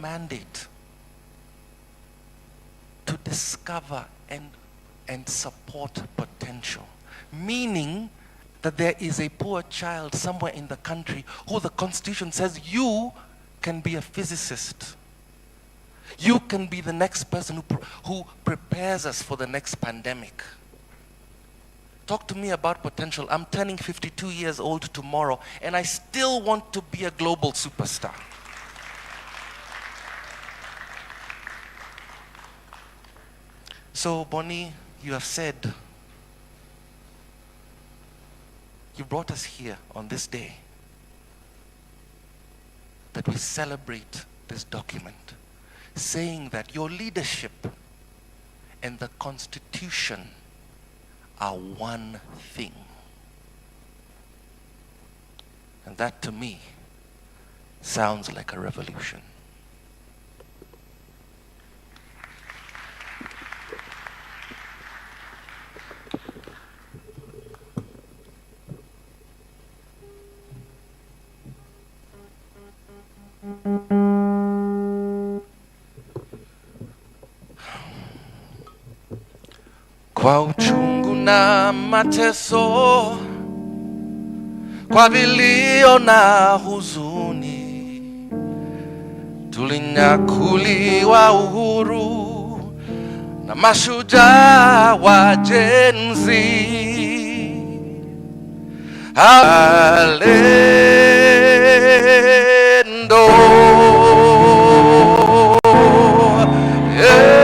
mandate to discover and support potential. Meaning that there is a poor child somewhere in the country who the Constitution says you can be a physicist. You can be the next person who prepares us for the next pandemic. Talk to me about potential. I'm turning 52 years old tomorrow, and I still want to be a global superstar. So, Bonnie, you have said, you brought us here on this day that we celebrate this document, saying that your leadership and the Constitution are one thing. And that to me sounds like a revolution. Kwa uchungu na mateso, kwa vilio na huzuni, tulinyakuliwa uhuru na mashujaa wa Gen Z. Alendo, yeah.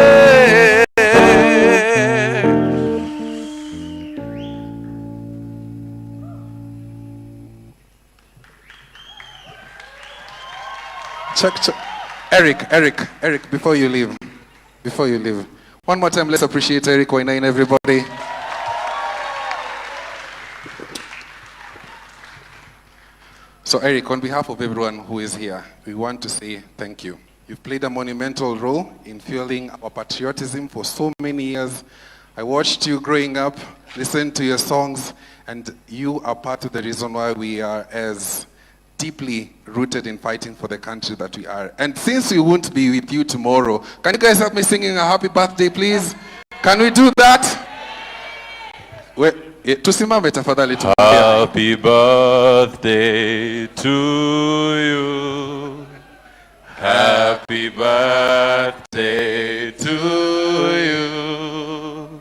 Check. Eric, before you leave, one more time, let's appreciate Eric Wainaina, everybody. So Eric, on behalf of everyone who is here, we want to say thank you. You've played a monumental role in fueling our patriotism for so many years. I watched you growing up, listened to your songs, and you are part of the reason why we are as deeply rooted in fighting for the country that we are. And since we won't be with you tomorrow, can you guys help me singing a happy birthday, please? Can we do that? Tusimame tafadhali. Happy birthday to you. Happy birthday to you.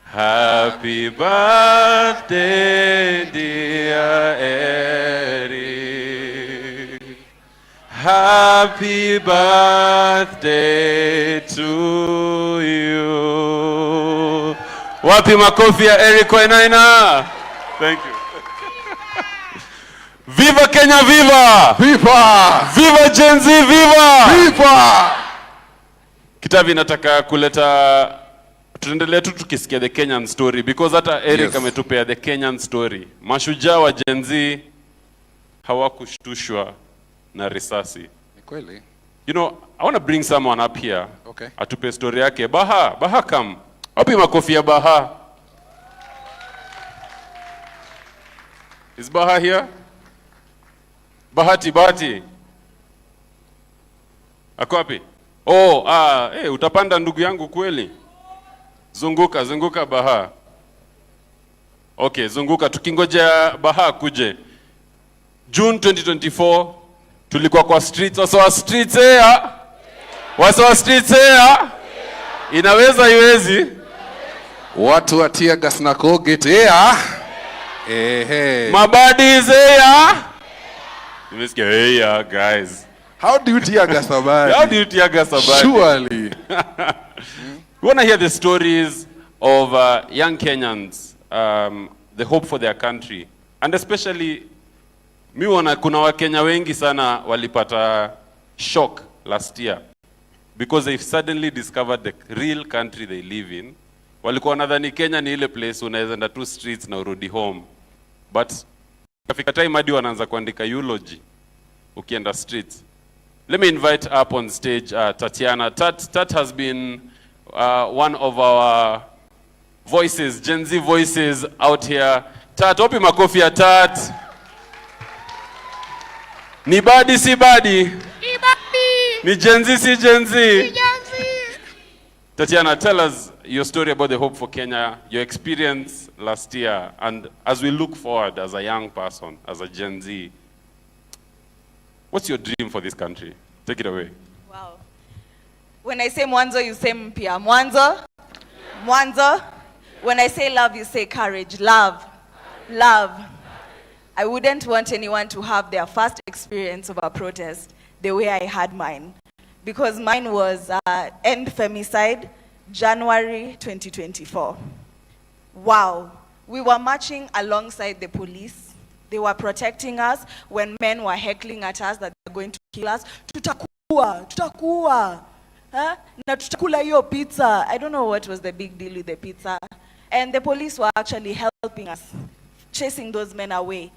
Happy birthday, dear Eric. Happy birthday to you. Wapi makofi ya Eric Wainaina? Thank you. Viva Kenya, viva! Viva! Viva Gen Z, viva! Viva! Kitavi nataka kuleta, tuendelea tu tukisikia the Kenyan story, because hata Eric ametupea the Kenyan story. Mashujaa wa Gen Z hawakushtushwa na risasi. Ni kweli. You know, I want to bring someone up here. Okay. Atupe story yake. Baha come. Wapi makofi ya Baha? Is Baha here? Bahati. Ako wapi? Utapanda ndugu yangu kweli. Zunguka Baha. Okay, zunguka tukingoja Baha kuje. June 2024 tulikuwa kwa streets. Wasawa streets here. Inaweza iwezi. Watu wa tear gas na Colgate here. Mabadies here. You must go, hey, guys. How do you tear gas a body? Surely. We want to hear the stories of young Kenyans, the hope for their country. And especially, kuna Wakenya wengi sana walipata shock last year. Because they suddenly discovered the real country they live in. Walikuwa wanadhani Kenya ni ile place unaweza enda tu streets na urudi home. But kafika time hadi wanaanza kuandika eulogy ukienda streets. Let me invite up on stage Tatiana. Tat has been one of our voices, Gen Z voices out here. Tat, wapi makofi ya Tat? Ni badi si badi? Ni Gen Z, si Gen Z. Tatiana, tell us your story about the Hope for Kenya, your experience last year, and as we look forward as a young person, as a Gen Z, what's your dream for this country? Take it away. Wow. When I say mwanzo, you say mpia. Mwanzo? Mwanzo? When I say love, you say courage. Love. Love. I wouldn't want anyone to have their first experience of a protest the way I had mine. Because mine was End Femicide, January 2024. Wow. We were marching alongside the police. They were protecting us when men were heckling at us that they were going to kill us. Tutakuwa. Huh? Na tutakula hiyo pizza. I don't know what was the big deal with the pizza. And the police were actually helping us, chasing those men away.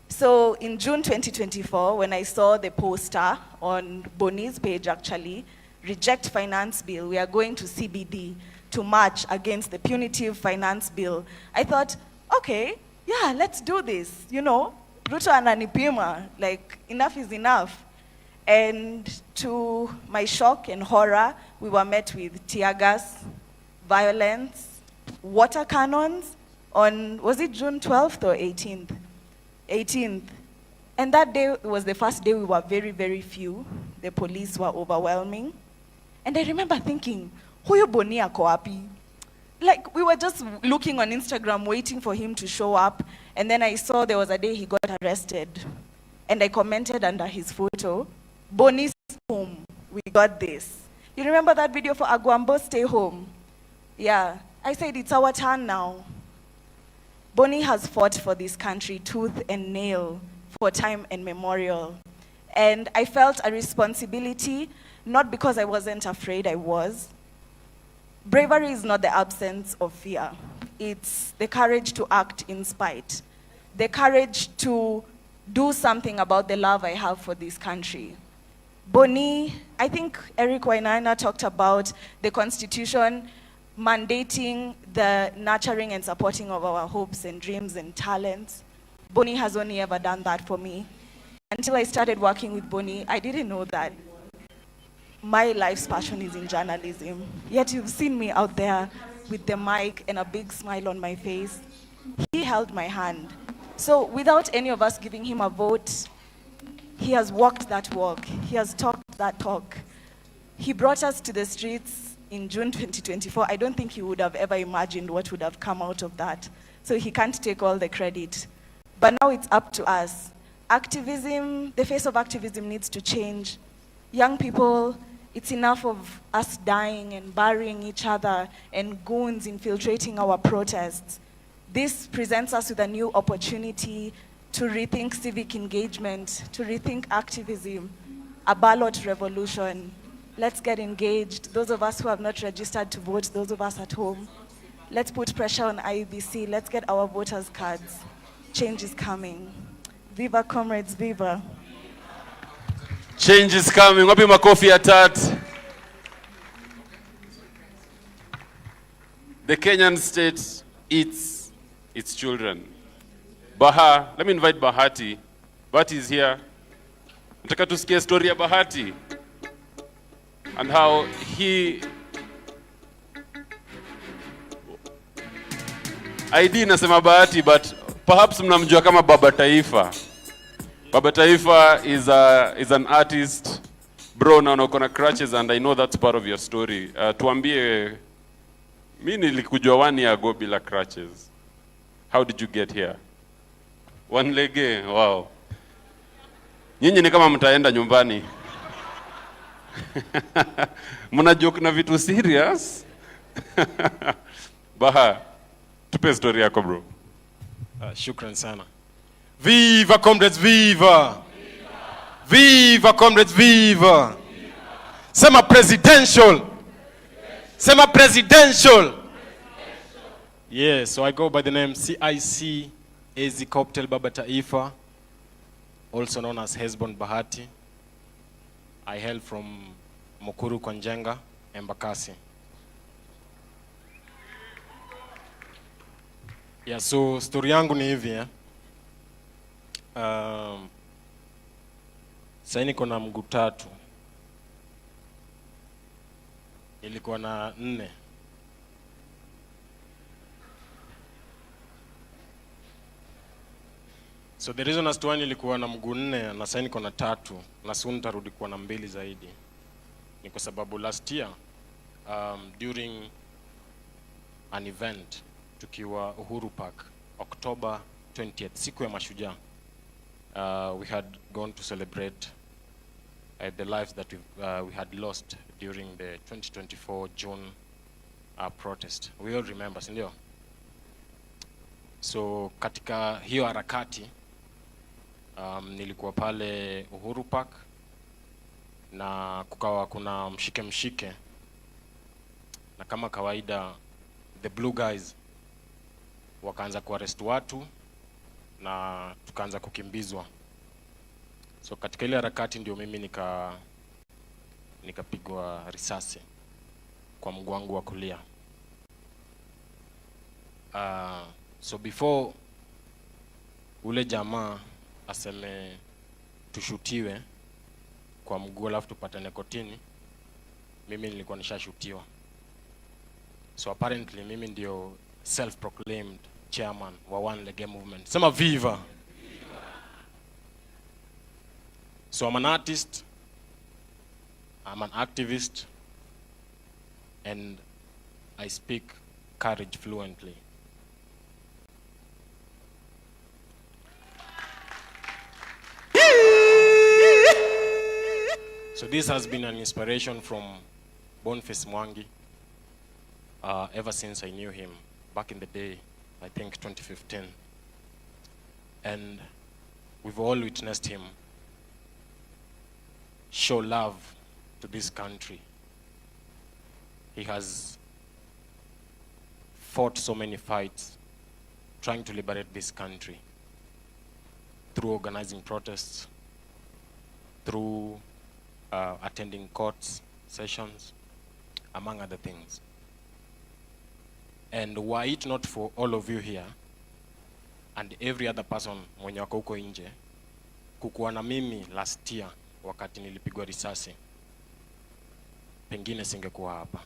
So in June 2024, when I saw the poster on Boni's page actually, reject finance bill, we are going to CBD to march against the punitive finance bill, I thought, okay, yeah, let's do this. You know, Ruto ananipima, like enough is enough. And to my shock and horror, we were met with tear gas, violence, water cannons on, was it June 12th or 18th? 18th. And that day was the first day we were very, very few. The police were overwhelming. And I remember thinking, huyo Boni ako wapi? Like, we were just looking on Instagram, waiting for him to show up. And then I saw there was a day he got arrested. And I commented under his photo, Boni's home, we got this. You remember that video for Agwambo, stay home? Yeah, I said it's our turn now. Boni has fought for this country tooth and nail for time and memorial. And I felt a responsibility, not because I wasn't afraid, I was. Bravery is not the absence of fear. It's the courage to act in spite. The courage to do something about the love I have for this country. Boni, I think Eric Wainaina talked about the Constitution mandating the nurturing and supporting of our hopes and dreams and talents. Boni has only ever done that for me. Until I started working with Boni, I didn't know that my life's passion is in journalism. Yet you've seen me out there with the mic and a big smile on my face. He held my hand. So without any of us giving him a vote, he has walked that walk. He has talked that talk. He brought us to the streets in June 2024. I don't think he would have ever imagined what would have come out of that. So he can't take all the credit. But now it's up to us. Activism, the face of activism needs to change. Young people, it's enough of us dying and burying each other and goons infiltrating our protests. This presents us with a new opportunity to rethink civic engagement, to rethink activism, a ballot revolution. Let's get engaged. Those of us who have not registered to vote, those of us at home, let's put pressure on IEBC. Let's get our voters' cards. Change is coming. Viva, comrades, viva. Change is coming. Wapi makofi ya tat. The Kenyan state eats its children. Let me invite Bahati. Bahati is here. Nataka tusikie story ya Bahati and how he ID nasema Bahati, but perhaps mnamjua kama Baba Taifa. Baba Taifa is an artist. Bro, na uko na crutches and I know that's part of your story. Tuambie, mimi nilikujua 1 year ago bila crutches. How did you get here? One lege, wow. Nyinyi ni kama mtaenda nyumbani. Muna joke na vitu serious? Baha, tupe story yako bro. Shukran sana. Viva comrades, viva! Viva comrades, viva! Sema presidential! Sema presidential! Yeah, so I go by the name CIC AZ Cocktail Baba Taifa, also known as Hezbon Bahati. I hail from Mukuru Konjenga, Embakasi. Yeah, so story yangu ni hivi eh. Sasa niko na mguu tatu. ilikuwa na 4. So the reason as to why nilikuwa na mguu 4 na sasa niko na 3 na soon nitarudi kuwa na 2 zaidi ni kwa sababu last year during an event tukiwa Uhuru Park October 20th, siku ya mashujaa, we had gone to celebrate the lives that we had lost during the 2024 June protest. We all remember, sindio? So katika hiyo harakati nilikuwa pale Uhuru Park na kukawa kuna mshike na kama kawaida the blue guys wakaanza kuarrest watu na tukaanza kukimbizwa. So katika ile harakati ndio mimi nikapigwa risasi kwa mguu wangu wa kulia. So before ule jamaa aseme tushutiwe kwa mguu alafu tupatane kotini, mimi nilikuwa nishashutiwa. So apparently mimi ndio self-proclaimed chairman wa One Leg Movement. Sema viva! So I'm an artist, I'm an activist, and I speak courage fluently. So this has been an inspiration from Boniface Mwangi ever since I knew him back in the day, I think 2015. And we've all witnessed him show love to this country. He has fought so many fights trying to liberate this country through organizing protests, through attending court sessions, among other things. And were it not for all of you here and every other person mwenye wako huko nje kukuwa na mimi last year wakati nilipigwa risasi, pengine singekuwa hapa.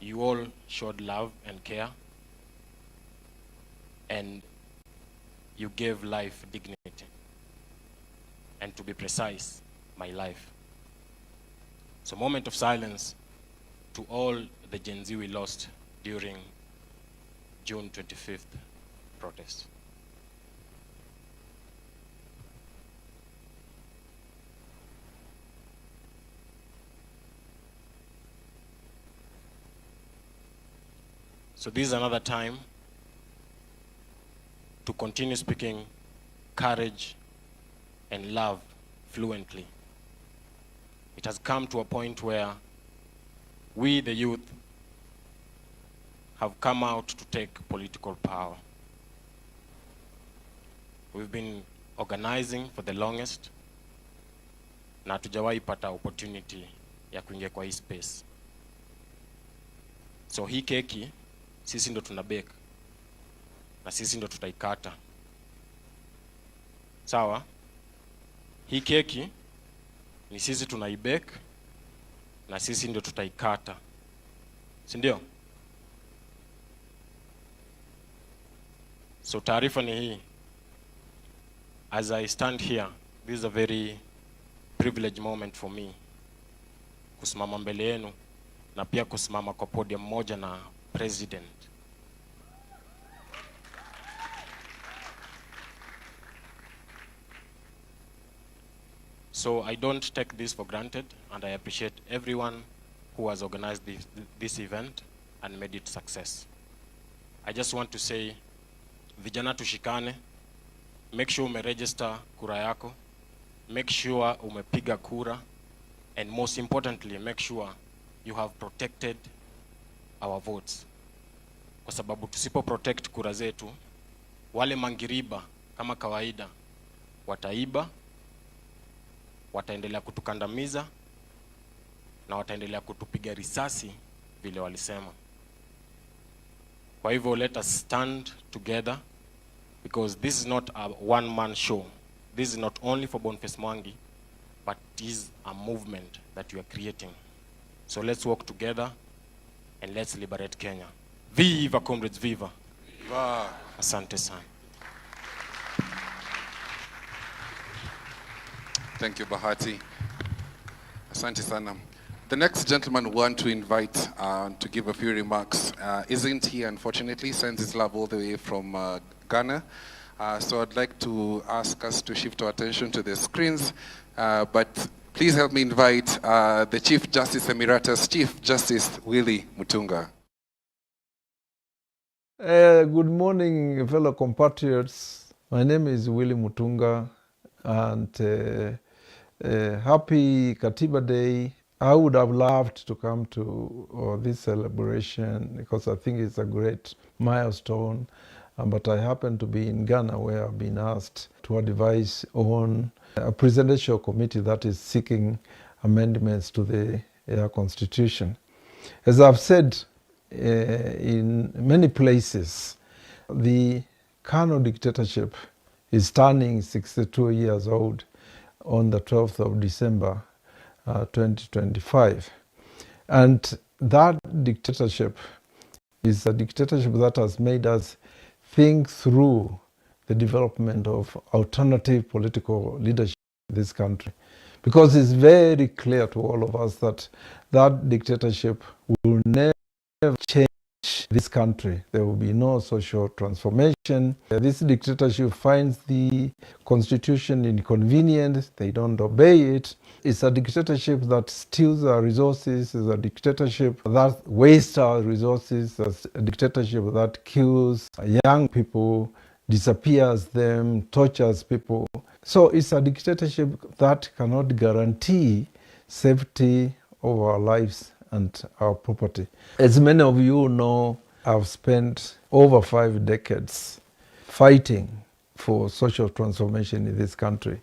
You all showed love and care, and you gave life dignity, and to be precise, my life. So moment of silence to all the Gen Z we lost during June 25th protest. So this is another time to continue speaking courage and love fluently. It has come to a point where we, the youth, have come out to take political power. We've been organizing for the longest, na hatujawahi pata opportunity ya kuingia kwa hii space. So hii keki sisi ndo tuna bake na sisi ndo tutaikata. Sawa? Hii keki ni sisi tunaibake na sisi ndo tutaikata. Si ndio? So taarifa ni hii. As I stand here, this is a very privileged moment for me. Kusimama mbele yenu na pia kusimama kwa podium moja na president. So I don't take this for granted, and I appreciate everyone who has organized this event and made it success. I just want to say, vijana tushikane, make sure umeregister kura yako, make sure umepiga kura, and most importantly, make sure you have protected our votes. Kwa sababu tusipo protect kura zetu, wale mangiriba kama kawaida wataiba, wataendelea kutukandamiza na wataendelea kutupiga risasi vile walisema. Kwa hivyo let us stand together, because this is not a one-man show. This is not only for Boniface Mwangi, but it is a movement that we are creating. So let's work together and let's liberate Kenya. Viva, comrades, viva. Wow. Asante sana. Thank you, Bahati. Asante sana. The next gentleman we want to invite to give a few remarks isn't here, unfortunately, sends his love all the way from Ghana. So I'd like to ask us to shift our attention to the screens, but please help me invite the Chief Justice Emeritus, Chief Justice Willie Mutunga. Good morning, fellow compatriots. My name is Willie Mutunga, and happy Katiba Day. I would have loved to come to this celebration because I think it's a great milestone, but I happen to be in Ghana, where I've been asked to advise on a presidential committee that is seeking amendments to the constitution. As I've said in many places, the Kano dictatorship is turning 62 years old on the 12th of December 2025. And that dictatorship is a dictatorship that has made us think through the development of alternative political leadership in this country. Because it's very clear to all of us that that dictatorship will never change this country. There will be no social transformation. This dictatorship finds the constitution inconvenient. They don't obey it. It's a dictatorship that steals our resources. It's a dictatorship that wastes our resources. It's a dictatorship that kills young people, disappears them, tortures people. So it's a dictatorship that cannot guarantee safety of our lives and our property. As many of you know, I've spent over 5 decades fighting for social transformation in this country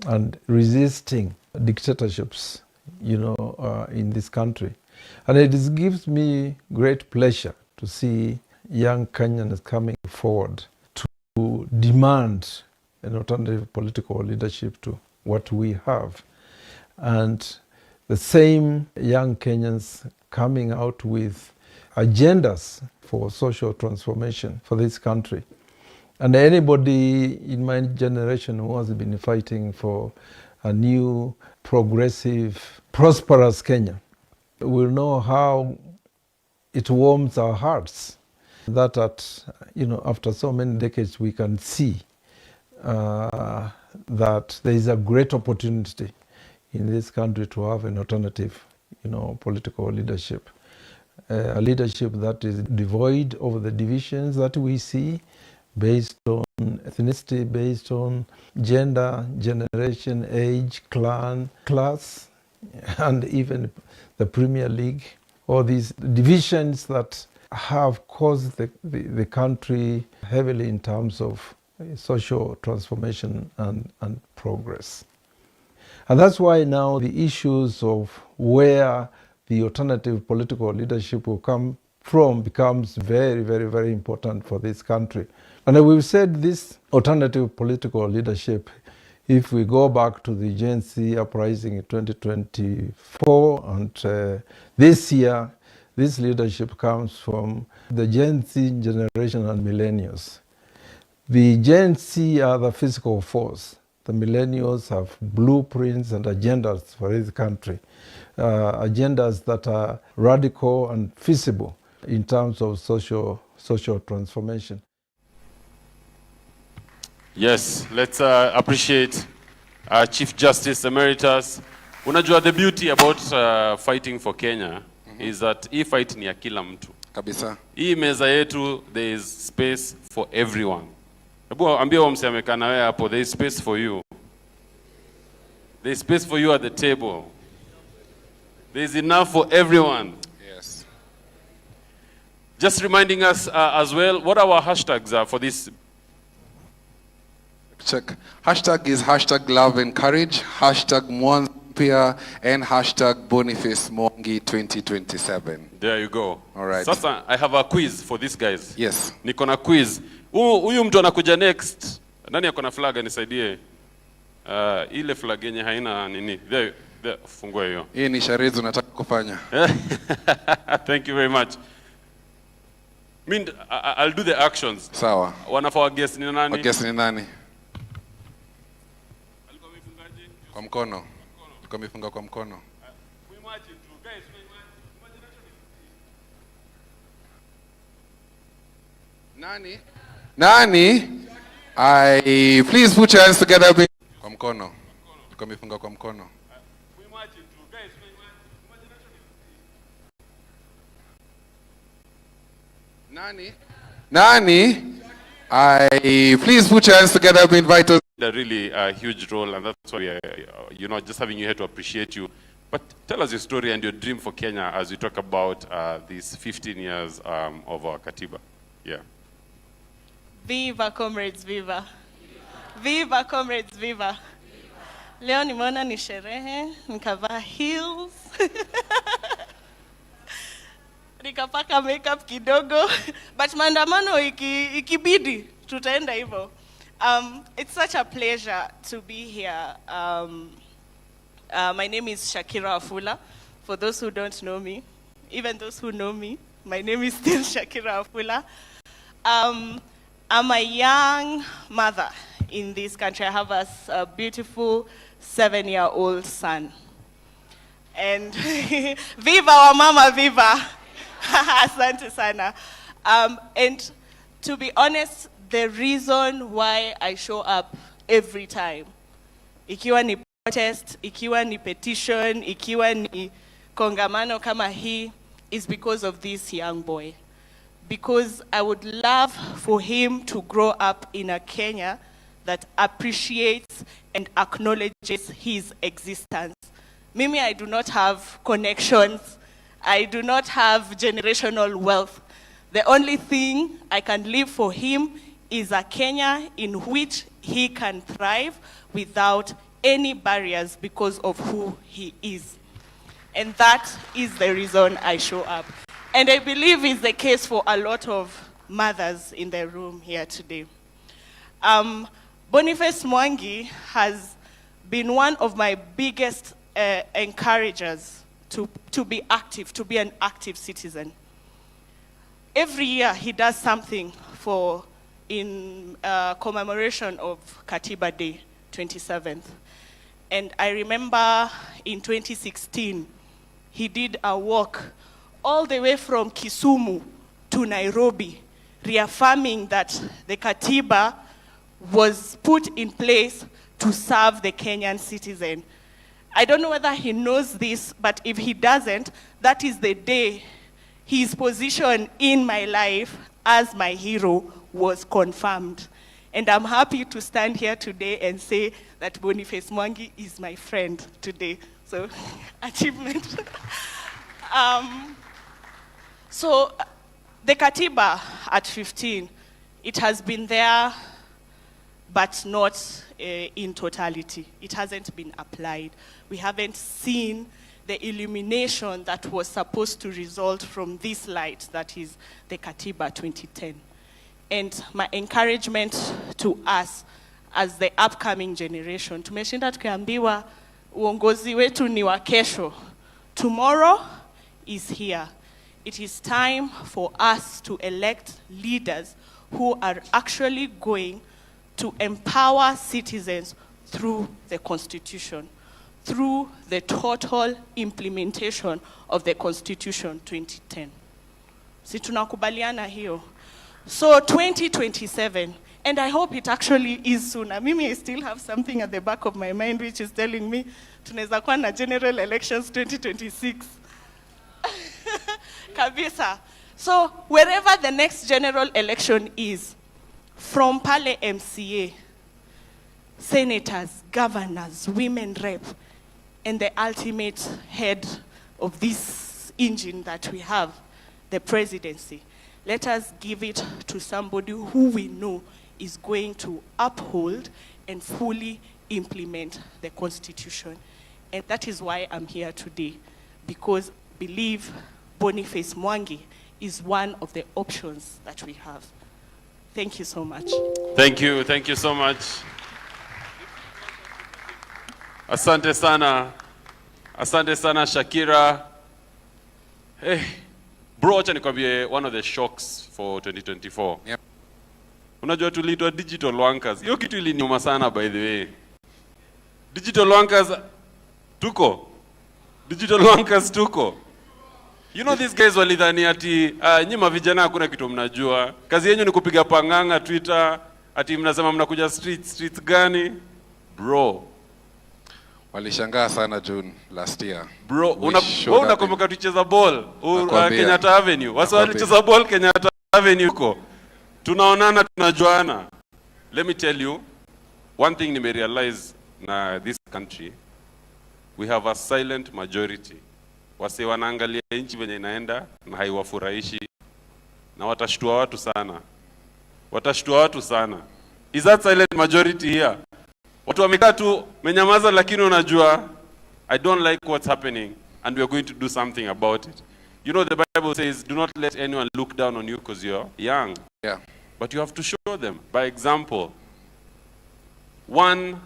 and resisting dictatorships, in this country. And it gives me great pleasure to see young Kenyans coming forward to demand an alternative political leadership to what we have. And the same young Kenyans coming out with agendas for social transformation for this country. And anybody in my generation who has been fighting for a new, progressive, prosperous Kenya will know how it warms our hearts that after so many decades we can see that there is a great opportunity in this country to have an alternative, political leadership. A leadership that is devoid of the divisions that we see based on ethnicity, based on gender, generation, age, clan, class, and even the Premier League. All these divisions that have caused the country heavily in terms of social transformation and progress. And that's why now the issues of where the alternative political leadership will come from becomes very, very, very important for this country. And we've said this alternative political leadership, if we go back to the Gen Z uprising in 2024 and this year, this leadership comes from the Gen Z generation and millennials. The Gen Z are the physical force. The millennials have blueprints and agendas for this country, agendas that are radical and feasible in terms of social transformation. Yes, let's appreciate Chief Justice Emeritus. Unajua, the beauty about fighting for Kenya is that hii fight ni ya kila mtu. Kabisa. Hii meza yetu, there is space for everyone. Hebu ambia wa msiameka na wewe hapo, there is space for you. There is space for you at the table. There is enough for everyone. Yes. Just reminding us as well, what our hashtags are for this. Check. Hashtag is hashtag love and courage, hashtag Mwangi, and hashtag Boniface Mwangi 2027. There you go. All right. Sasa, I have a quiz for these guys. Yes. Niko na quiz. Huyu mtu anakuja next. Nani ako na flag anisaidie? Ile flag yenye haina nini. There Fungua hiyo. Hii ni charades unataka kufanya. Thank you very much. I'll do the actions. Sawa. Wanafaa guess ni nani? Guess ni nani? Alikuwa amefungaje? Kwa mkono. Alikuwa amefunga kwa mkono. Imagine tu guys, Nani? Nani? Please put your hands together. Kwa mkono. Alikuwa amefunga kwa mkono. Imagine tu guys, Nani? Nani? Please put your hands together. Be invited. A really huge role, and that's why we are, just having you here to appreciate you. But tell us your story and your dream for Kenya as we talk about these 15 years of our Katiba. Yeah. Viva comrades, viva. Viva comrades, viva. Leo nimeona ni sherehe, nikavaa heels. Nikapaka makeup kidogo, but maandamano ikibidi tutaenda hivyo. It's such a pleasure to be here. My name is Shakira Afula. For those who don't know me, even those who know me, my name is still Shakira Afula. I'm a young mother in this country. I have a beautiful 7-year-old son. And viva wa mama, viva! Asante sana. And to be honest, the reason why I show up every time, ikiwa ni protest, ikiwa ni petition, ikiwa ni kongamano kama hii, is because of this young boy. Because I would love for him to grow up in a Kenya that appreciates and acknowledges his existence. Mimi, I do not have connections. I do not have generational wealth. The only thing I can leave for him is a Kenya in which he can thrive without any barriers because of who he is. And that is the reason I show up. And I believe it's the case for a lot of mothers in the room here today. Boniface Mwangi has been one of my biggest encouragers to be active, to be an active citizen. Every year he does something in commemoration of Katiba Day, 27th. And I remember in 2016, he did a walk all the way from Kisumu to Nairobi, reaffirming that the Katiba was put in place to serve the Kenyan citizen. I don't know whether he knows this, but if he doesn't, that is the day his position in my life as my hero was confirmed. And I'm happy to stand here today and say that Boniface Mwangi is my friend today. So, achievement. So, the Katiba at 15, it has been there, but not in totality. It hasn't been applied. We haven't seen the illumination that was supposed to result from this light that is the Katiba 2010. And my encouragement to us as the upcoming generation, tumeshinda tukiambiwa uongozi wetu ni wa kesho. Tomorrow is here. It is time for us to elect leaders who are actually going to empower citizens through the Constitution, through the total implementation of the Constitution 2010. Si tunakubaliana hiyo? So 2027, and I hope it actually is sooner. Mimi, I still have something at the back of my mind which is telling me tunaweza kuwa na general elections 2026. Kabisa. So wherever the next general election is, from Pale MCA, senators, governors, women rep, and the ultimate head of this engine that we have, the presidency, let us give it to somebody who we know is going to uphold and fully implement the Constitution. And that is why I'm here today, because I believe Boniface Mwangi is one of the options that we have. Thank you so much. Thank you so much. Asante sana. Asante sana Shakira. Hey, bro, acha nikwambie one of the shocks for 2024. Yep. Unajua tuliitwa digital wankers. Hiyo kitu iliniuma sana by the way. Digital wankers tuko. Digital wankers tuko. You know these guys walidhani ati nyima vijana hakuna kitu mnajua. Kazi yenu ni kupiga panganga Twitter, ati mnasema mnakuja streets gani? Bro. Walishangaa sana June last year. Bro, unakumbuka tucheza ball Kenyatta Avenue. Wasa walicheza ball Kenyatta Avenue huko. Tunaonana tunajuana. Let me tell you one thing nime realize na this country, we have a silent majority. Wase wanaangalia nchi venye inaenda na haiwafurahishi na watashtua watu sana. Watashtua watu sana. Is that silent majority here? Watu wamekaa tu menyamaza, lakini unajua I don't like what's happening and we are going to do something about it. You know the Bible says do not let anyone look down on you because you're young. Yeah. But you have to show them by example. One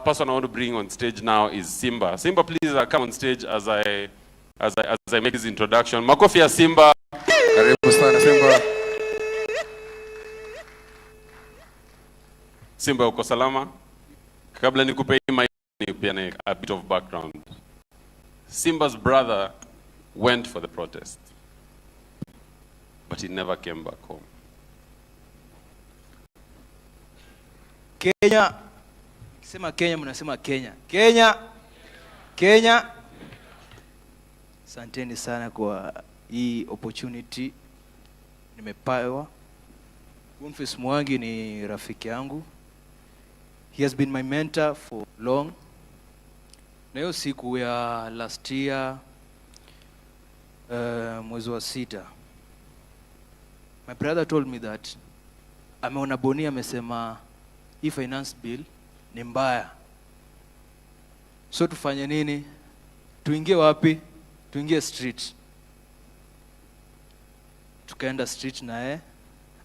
person I want to bring on stage now is Simba. Simba, please come on stage as I make his introduction. Makofi ya Simba. Karibu sana Simba. Simba, uko salama? Kabla nikupe hii mic, a bit of background. Simba's brother went for the protest, but he never came back home. Kenya, sema Kenya, mnasema Kenya. Kenya, Kenya. Asanteni sana kwa hii opportunity nimepewa. Boniface Mwangi ni rafiki yangu. He has been my mentor for long. Na hiyo siku ya last year, mwezi wa 6, my brother told me that ameona Boni amesema hii finance bill ni mbaya. So tufanye nini? Tuingie wapi? Tuingie street. Tukaenda street naye.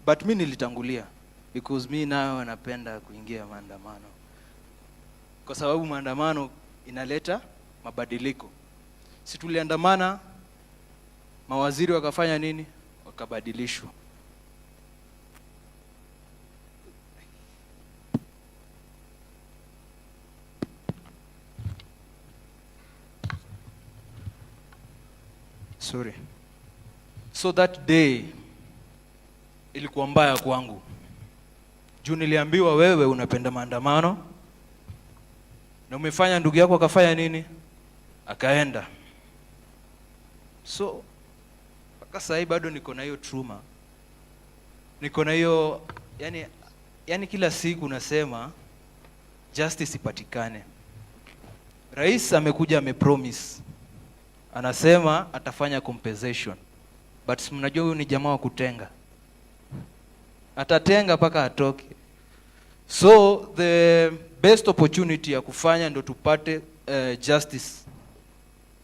But mimi nilitangulia because mimi nayo napenda kuingia maandamano. Kwa sababu maandamano inaleta mabadiliko. Si tuliandamana, mawaziri wakafanya nini? Wakabadilishwa. Sorry. So that day ilikuwa mbaya kwangu. Juu niliambiwa wewe unapenda maandamano na umefanya ndugu yako akafanya nini? Akaenda. So mpaka sasa bado niko na hiyo trauma. Niko na hiyo yani kila siku nasema justice ipatikane. Rais amekuja amepromise. Anasema atafanya compensation. But mnajua huyu ni jamaa wa kutenga. Atatenga paka atoke. So the best opportunity ya kufanya ndo tupate justice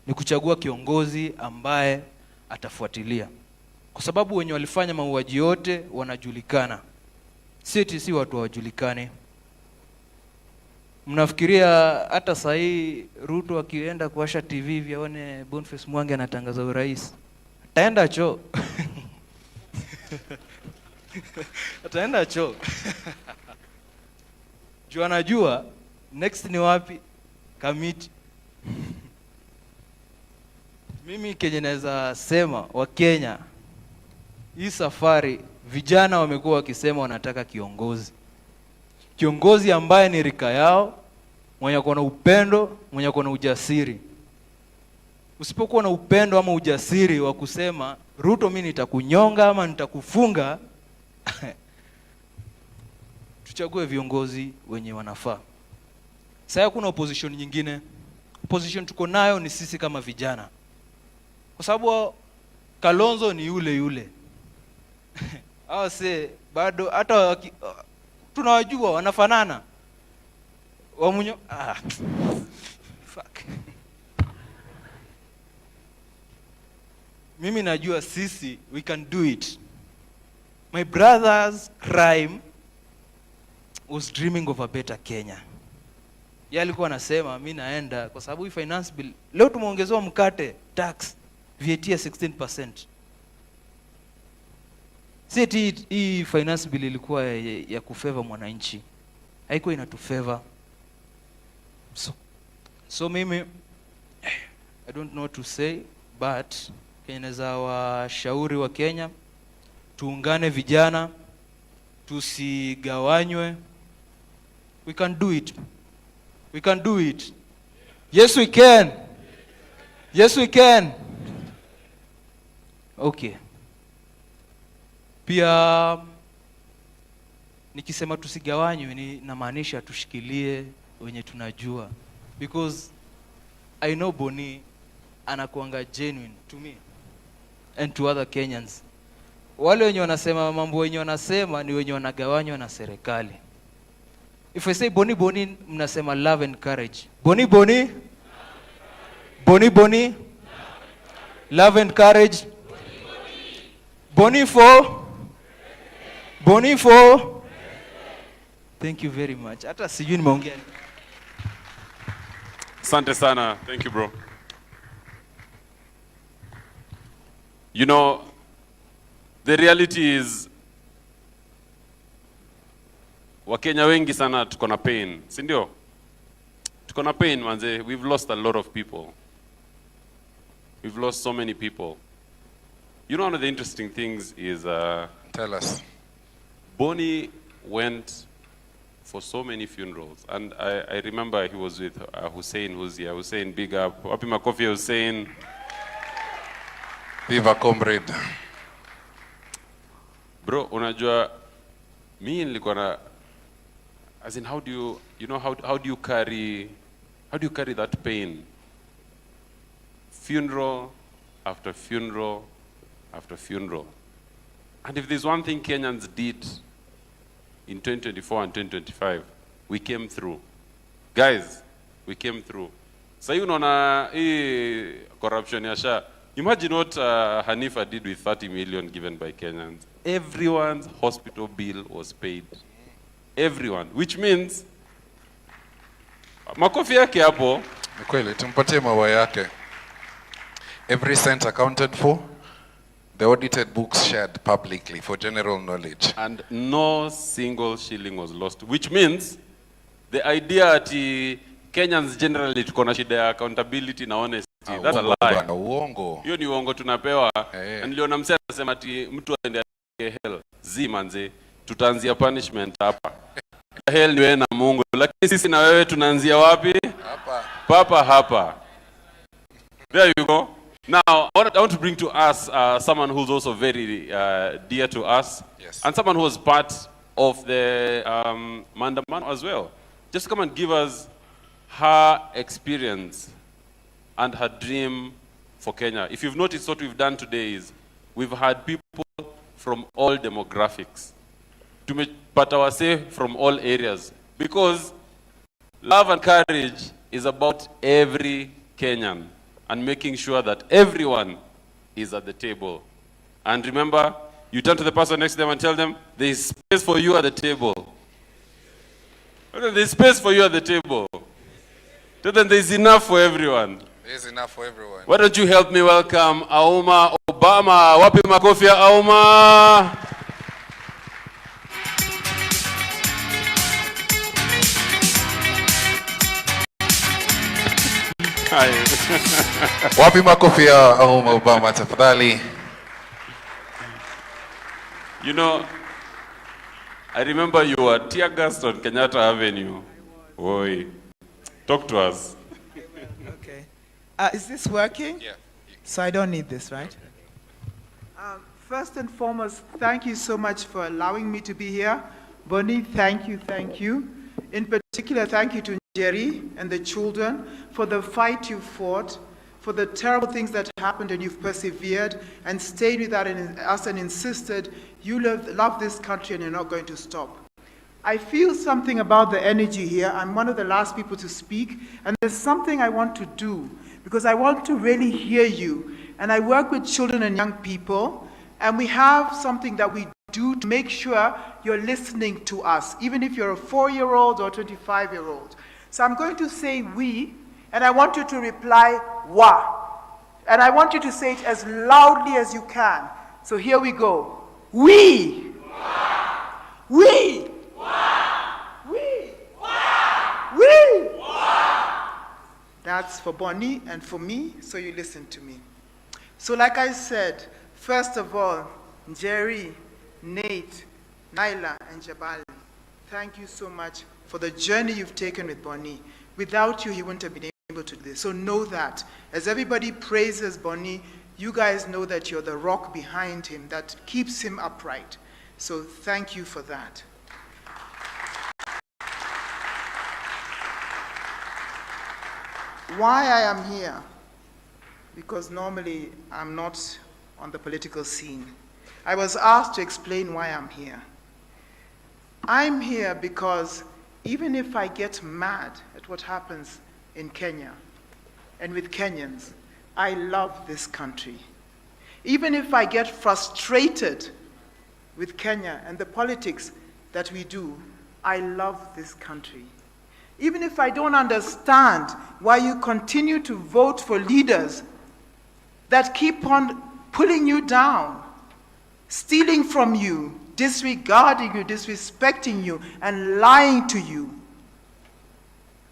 ni kuchagua kiongozi ambaye atafuatilia. Kwa sababu wenye walifanya mauaji yote wanajulikana. Si watu hawajulikane. Mnafikiria hata saa hii Ruto akienda kuwasha TV vione Boniface Mwangi anatangaza urais? Ataenda choo. Ataenda choo. Juu anajua next ni wapi? Kamiti. Mimi Kenya naweza sema wa Kenya hii safari vijana wamekuwa wakisema wanataka kiongozi. Kiongozi ambaye ni rika yao, mwenye ako na upendo, mwenye ako na ujasiri. Usipokuwa na upendo ama ujasiri wa kusema Ruto mimi nitakunyonga ama nitakufunga, tuchague viongozi wenye wanafaa. Sasa kuna opposition nyingine. Opposition tuko nayo ni sisi kama vijana. Kwa sababu Kalonzo ni yule. Hao bado hata tunawajua wanafanana. Wamunyo fuck. Mimi najua sisi we can do it. My brother's crime was dreaming of a better Kenya. Yeye alikuwa anasema mimi naenda kwa sababu hii finance bill leo tumeongezewa mkate, tax, VAT ya 16%. Sisi hii finance bill ilikuwa ya kufavor mwananchi. Haikuwa inatufavor. So mimi I don't know what to say, but Keneza washauri wa Kenya, tuungane vijana, tusigawanywe. We can do it. We can do it. Yes we can. Yes we can. Okay. Pia nikisema tusigawanywe ni namaanisha tushikilie wenye tunajua, because I know Boni anakuanga genuine to me and to other Kenyans. Wale wenye wanasema mambo wenye wanasema ni wenye wanagawanywa na serikali. If I say Boni Boni, mnasema love and courage. Boni Boni, Boni Boni, love and courage. Boni for, Boni for. Thank you very much. Hata sijui nimeongea. Asante sana. Thank you, bro. You know, the reality is Wakenya wengi sana tuko na pain, si ndio? Tuko na pain manze. We've lost a lot of people. We've lost so many people. You know, one of the interesting things is Tell us. Boni went for so many funerals, and I remember he was with Hussein, who's here. Hussein, big up. Wapi makofi Hussein. Viva comrade. Bro, unajua mimi nilikuwa na, as in, how do you know how do you carry that pain? Funeral after funeral after funeral. And if there's one thing Kenyans did in 2024 and 2025, we came through. Guys, we came through. So you know na corruption yasha. Imagine what Hanifa did with 30 million given by Kenyans. Everyone's hospital bill was paid. Everyone, which means makofi yake hapo. Ni kweli, tumpatie maua yake. Every cent accounted for. The audited books shared publicly for general knowledge. And no single shilling was lost, which means the idea that Kenyans generally tuko na shida ya accountability na honesty, that's a lie. Uongo. Hiyo ni uongo tunapewa. Hey. Na niliona msema anasema ati mtu aende hell. Zimanze, tutaanzia punishment hapa. Hell ni wewe na Mungu, lakini sisi na wewe tunaanzia wapi? Hapa. Papa hapa. There you go. Now, I want to bring to us someone who's also very dear to us, yes, and someone who was part of the Mandaman as well. Just come and give us her experience and her dream for Kenya. If you've noticed, what we've done today is we've had people from all demographics, but our say from all areas, because love and courage is about every Kenyan and making sure that everyone is at the table. And remember, you turn to the person next to them and tell them, there is space for you at the table. There is space for you at the table. Tell them there is enough for everyone. There is enough for everyone. Why don't you help me welcome Auma Obama. Wapi makofi ya Auma? Wapi makofi ya Auma Obama tafadhali. You know, I remember you were tear gassed on Kenyatta Avenue. Oi, talk to us. Okay. Is this working? Yeah. So I don't need this, right? First and foremost, thank you so much for allowing me to be here. Boni, thank you, thank you. In particular, thank you to Jerry and the children for the fight you fought, for the terrible things that happened, and you've persevered and stayed with us and insisted you love this country and you're not going to stop. I feel something about the energy here. I'm one of the last people to speak, and there's something I want to do because I want to really hear you. And I work with children and young people, and we have something that we do to make sure you're listening to us, even if you're a 4-year-old or 25-year-old. So I'm going to say we, and I want you to reply wa. And I want you to say it as loudly as you can. So here we go. We. Wa. We. Wa. We. Wa. We. Wa. That's for Bonnie and for me, so you listen to me. So like I said, first of all, Jerry, Nate, Naila, and Jabal, thank you so much for the journey you've taken with Bonnie. Without you, he wouldn't have been able to do this. So know that. As everybody praises Bonnie, you guys know that you're the rock behind him that keeps him upright. So thank you for that. Why I am here? Because normally I'm not on the political scene. I was asked to explain why I'm here. I'm here because even if I get mad at what happens in Kenya and with Kenyans, I love this country. Even if I get frustrated with Kenya and the politics that we do, I love this country. Even if I don't understand why you continue to vote for leaders that keep on pulling you down, stealing from you, disregarding you, disrespecting you, and lying to you,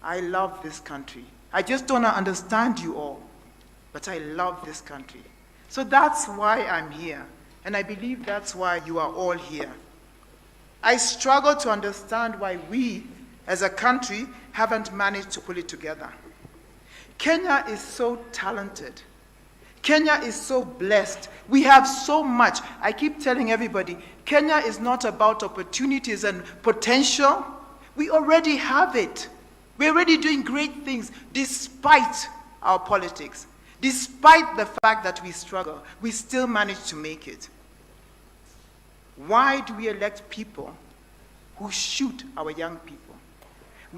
I love this country. I just don't understand you all, but I love this country. So that's why I'm here, and I believe that's why you are all here. I struggle to understand why we, as a country, haven't managed to pull it together. Kenya is so talented. Kenya is so blessed. We have so much. I keep telling everybody, Kenya is not about opportunities and potential. We already have it. We're already doing great things despite our politics. Despite the fact that we struggle, we still manage to make it. Why do we elect people who shoot our young people?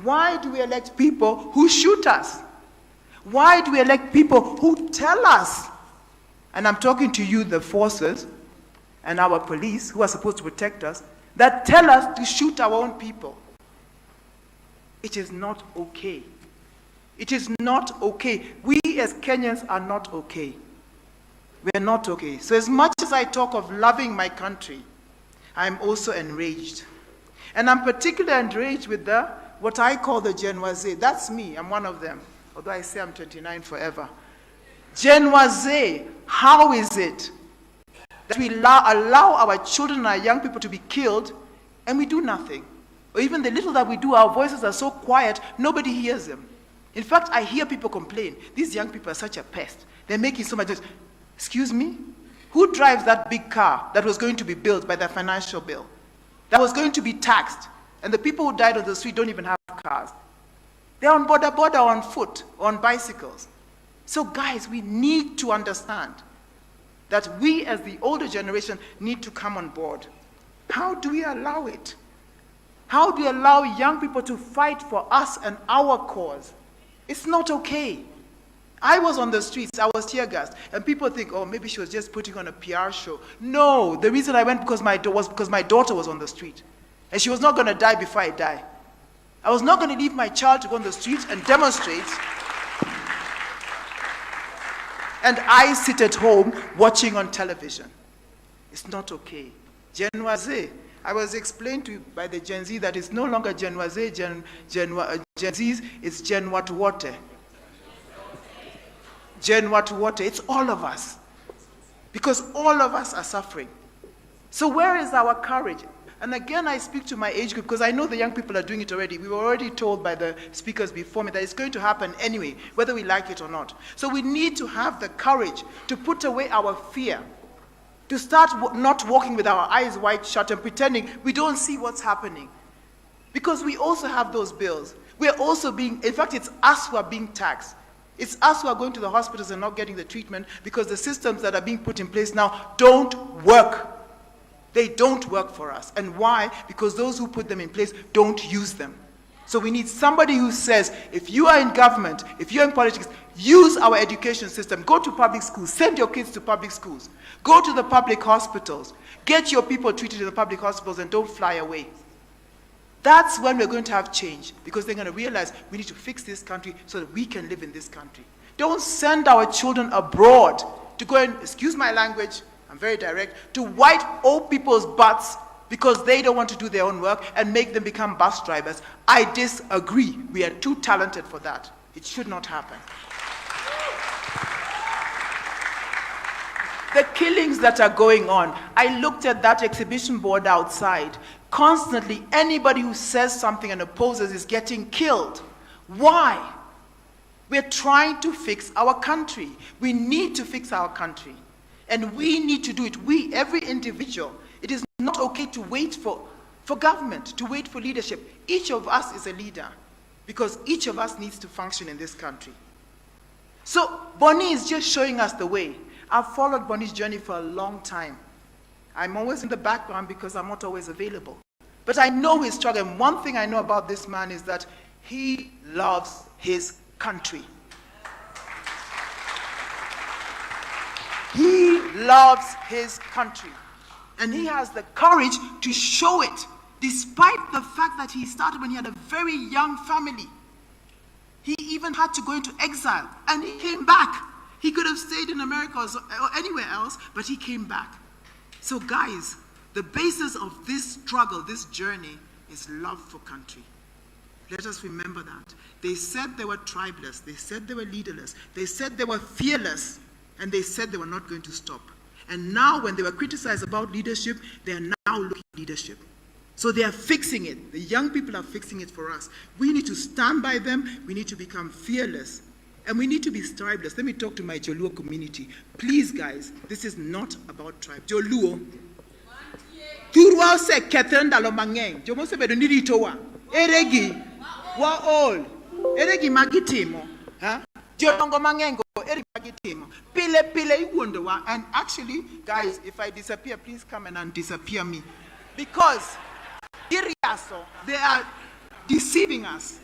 Why do we elect people who shoot us? Why do we elect people who tell us? And I'm talking to you, the forces and our police who are supposed to protect us, that tell us to shoot our own people. It is not okay. It is not okay. We as Kenyans are not okay. We're not okay. So as much as I talk of loving my country, I'm also enraged. And I'm particularly enraged with what I call the Gen Z. That's me. I'm one of them. Although I say I'm 29 forever. Gen Z, how is it that we allow our children and our young people to be killed and we do nothing? Or even the little that we do, our voices are so quiet, nobody hears them. In fact, I hear people complain, these young people are such a pest. They're making so much noise. Excuse me? Who drives that big car that was going to be built by the financial bill? That was going to be taxed. And the people who died on the street don't even have cars. They're on border on foot, or on bicycles. So guys, we need to understand that we as the older generation need to come on board. How do we allow it? How do we allow young people to fight for us and our cause? It's not okay. I was on the streets, I was tear gassed, and people think, oh, maybe she was just putting on a PR show. No, the reason I went was because my daughter was on the street. And she was not going to die before I die. I was not going to leave my child to go on the streets and demonstrate. And I sit at home watching on television. It's not okay. Gen Z. I was explained to you by the Gen Z that it's no longer Gen Z, Gen Z's, it's Gen what? Gen what? It's all of us. Because all of us are suffering. So where is our courage? And again, I speak to my age group because I know the young people are doing it already. We were already told by the speakers before me that it's going to happen anyway, whether we like it or not. So we need to have the courage to put away our fear, to start not walking with our eyes wide shut and pretending we don't see what's happening. Because we also have those bills. We're also being, in fact, it's us who are being taxed. It's us who are going to the hospitals and not getting the treatment because the systems that are being put in place now don't work. They don't work for us. And why? Because those who put them in place don't use them. So we need somebody who says, if you are in government, if you're in politics, use our education system. Go to public schools. Send your kids to public schools. Go to the public hospitals. Get your people treated in the public hospitals and don't fly away. That's when we're going to have change, because they're going to realize we need to fix this country so that we can live in this country. Don't send our children abroad to go and, excuse my language, I'm very direct, to wipe old people's butts because they don't want to do their own work and make them become bus drivers. I disagree. We are too talented for that. It should not happen. The killings that are going on, I looked at that exhibition board outside. Constantly, anybody who says something and opposes is getting killed. Why? We're trying to fix our country. We need to fix our country. And we need to do it. We, every individual. It is not okay to wait for government, to wait for leadership. Each of us is a leader, because each of us needs to function in this country. So Bonnie is just showing us the way. I've followed Bonnie's journey for a long time. I'm always in the background because I'm not always available. But I know his struggle. And one thing I know about this man is that he loves his country. He loves his country. And he has the courage to show it, despite the fact that he started when he had a very young family. He even had to go into exile, and he came back. He could have stayed in America or anywhere else, but he came back. So guys, the basis of this struggle, this journey, is love for country. Let us remember that. They said they were tribeless. They said they were leaderless. They said they were fearless. And they said they were not going to stop. And now when they were criticized about leadership, they are now looking at leadership. So they are fixing it. The young people are fixing it for us. We need to stand by them. We need to become fearless. And we need to be tribeless. Let me talk to my Joluo community. Please, guys, this is not about tribe. Joluo. Turwa se ketenda lo mangeng. Jomo se bedo niritowa. Eregi. Wa all. Eregi magitimo. Huh? Jolongo mangengo. Eregi magitimo. Pile pile iwondowa. And actually, guys, if I disappear, please come and disappear me. Because they are deceiving us.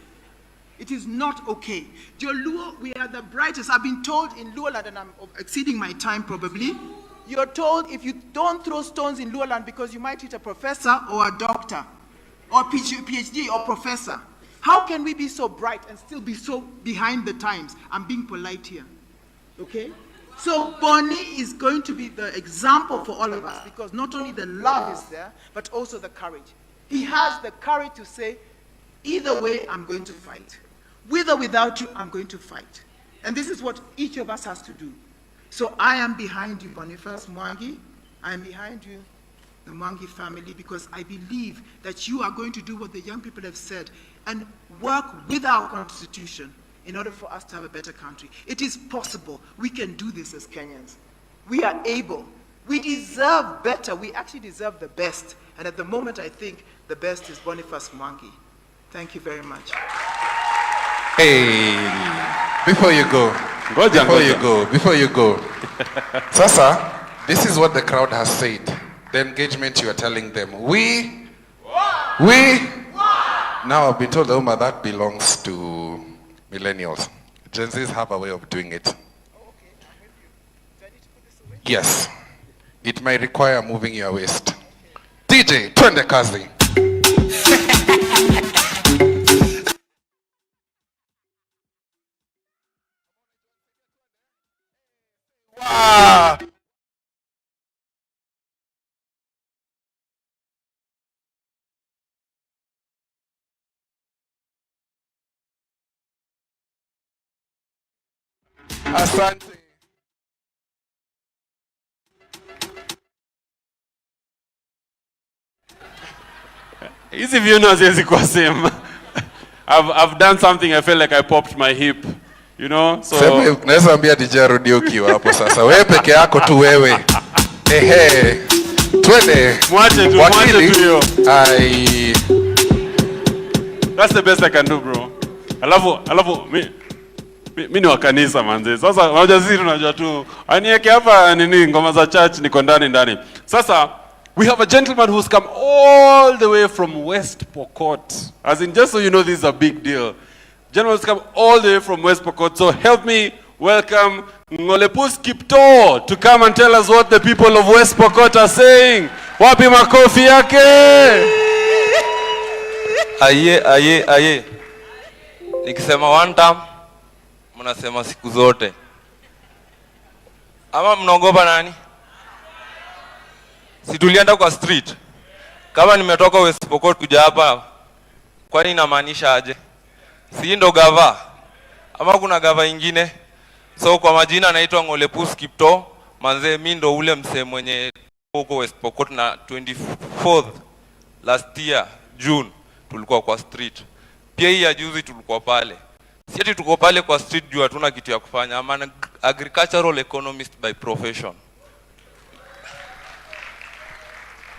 It is not okay. Luo, we are the brightest. I've been told in Luoland, and I'm exceeding my time probably, you're told if you don't throw stones in Luoland because you might hit a professor or a doctor or PhD or professor. How can we be so bright and still be so behind the times? I'm being polite here. Okay? So Bonnie is going to be the example for all of us, because not only the love is there, but also the courage. He has the courage to say, either way, I'm going to fight. With or without you, I'm going to fight. And this is what each of us has to do. So I am behind you, Boniface Mwangi. I am behind you, the Mwangi family, because I believe that you are going to do what the young people have said and work with our constitution in order for us to have a better country. It is possible. We can do this as Kenyans. We are able. We deserve better. We actually deserve the best. And at the moment, I think the best is Boniface Mwangi. Thank you very much. Hey, before you go, Sasa, this is what the crowd has said. The engagement you are telling them. Now I've been told, Oma, that belongs to millennials. Gen Zs have a way of doing it. Yes. It might require moving your waist. DJ, twende kazi. Wow. Asante. Hizi viuno haziwezi kuwa same. I've done something, I feel like I popped my hip. You know? So Sema naweza ambia DJ arudi ukiwa hapo sasa. Wewe peke yako tu wewe. Ehe. Twende. Mwache tu hiyo. That's the best I can do, bro. Alafu mimi ni wa kanisa manze. Sasa unajua sisi tunajua tu. Aniweke hapa nini ngoma za church niko ndani. Sasa we have a gentleman who's come all the way from West Pokot. As in, just so you know, this is a big deal. Gentleman who's come all the way from West Pokot. So help me welcome Ngolepus Kipto to come and tell us what the people of West Pokot are saying. Wapi makofi yake? Aye. Nikisema one time, mnasema siku zote. Ama mnaogopa nani? Si tulienda kwa street. Kama nimetoka West Pokot kuja hapa, kwani inamaanisha aje? Si ndo gava? Ama kuna gava ingine? So kwa majina naitwa Ngolepus Kipto, manze mimi ndo ule msee mwenye huko West Pokot na 24th last year June tulikuwa kwa street. Pia hii ya juzi tulikuwa pale. Si eti tuko pale kwa street juu hatuna kitu ya kufanya. I'm an agricultural economist by profession.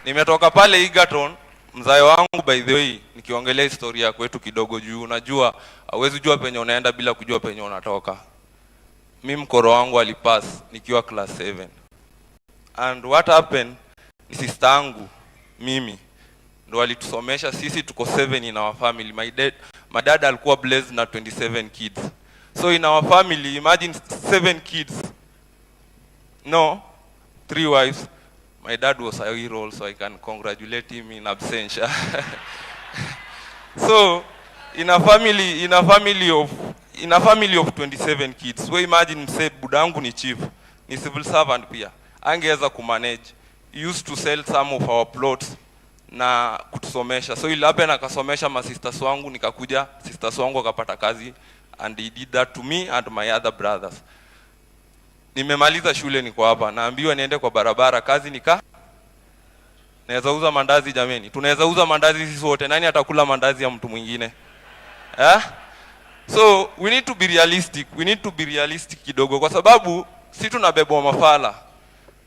Nimetoka pale Egerton, mzae wangu by the way, nikiongelea historia kwetu kidogo juu unajua hauwezi jua penye unaenda bila kujua penye unatoka. Mimi mkoro wangu alipass nikiwa class 7. And what happened, ni sister yangu mimi ndo alitusomesha sisi, tuko 7 in our family. My dad alikuwa blessed na 27 kids. So in our family, imagine 7 kids. No, 3 wives. My dad was a hero, so I can congratulate him in absentia. So in a family of 27 kids. So imagine mse budangu ni chief, ni civil servant pia. Angeweza kumanage. He used to sell some of our plots na kutusomesha. So ile hapo akasomesha ma sisters wangu, nikakuja sisters wangu akapata kazi, and he did that to me and my other brothers. Nimemaliza shule niko hapa, naambiwa niende kwa barabara kazi naweza uza mandazi jameni. Tunaweza uza mandazi sisi wote. Nani atakula mandazi ya mtu mwingine? So we need to be realistic kidogo, kwa sababu si tunabebwa mafala.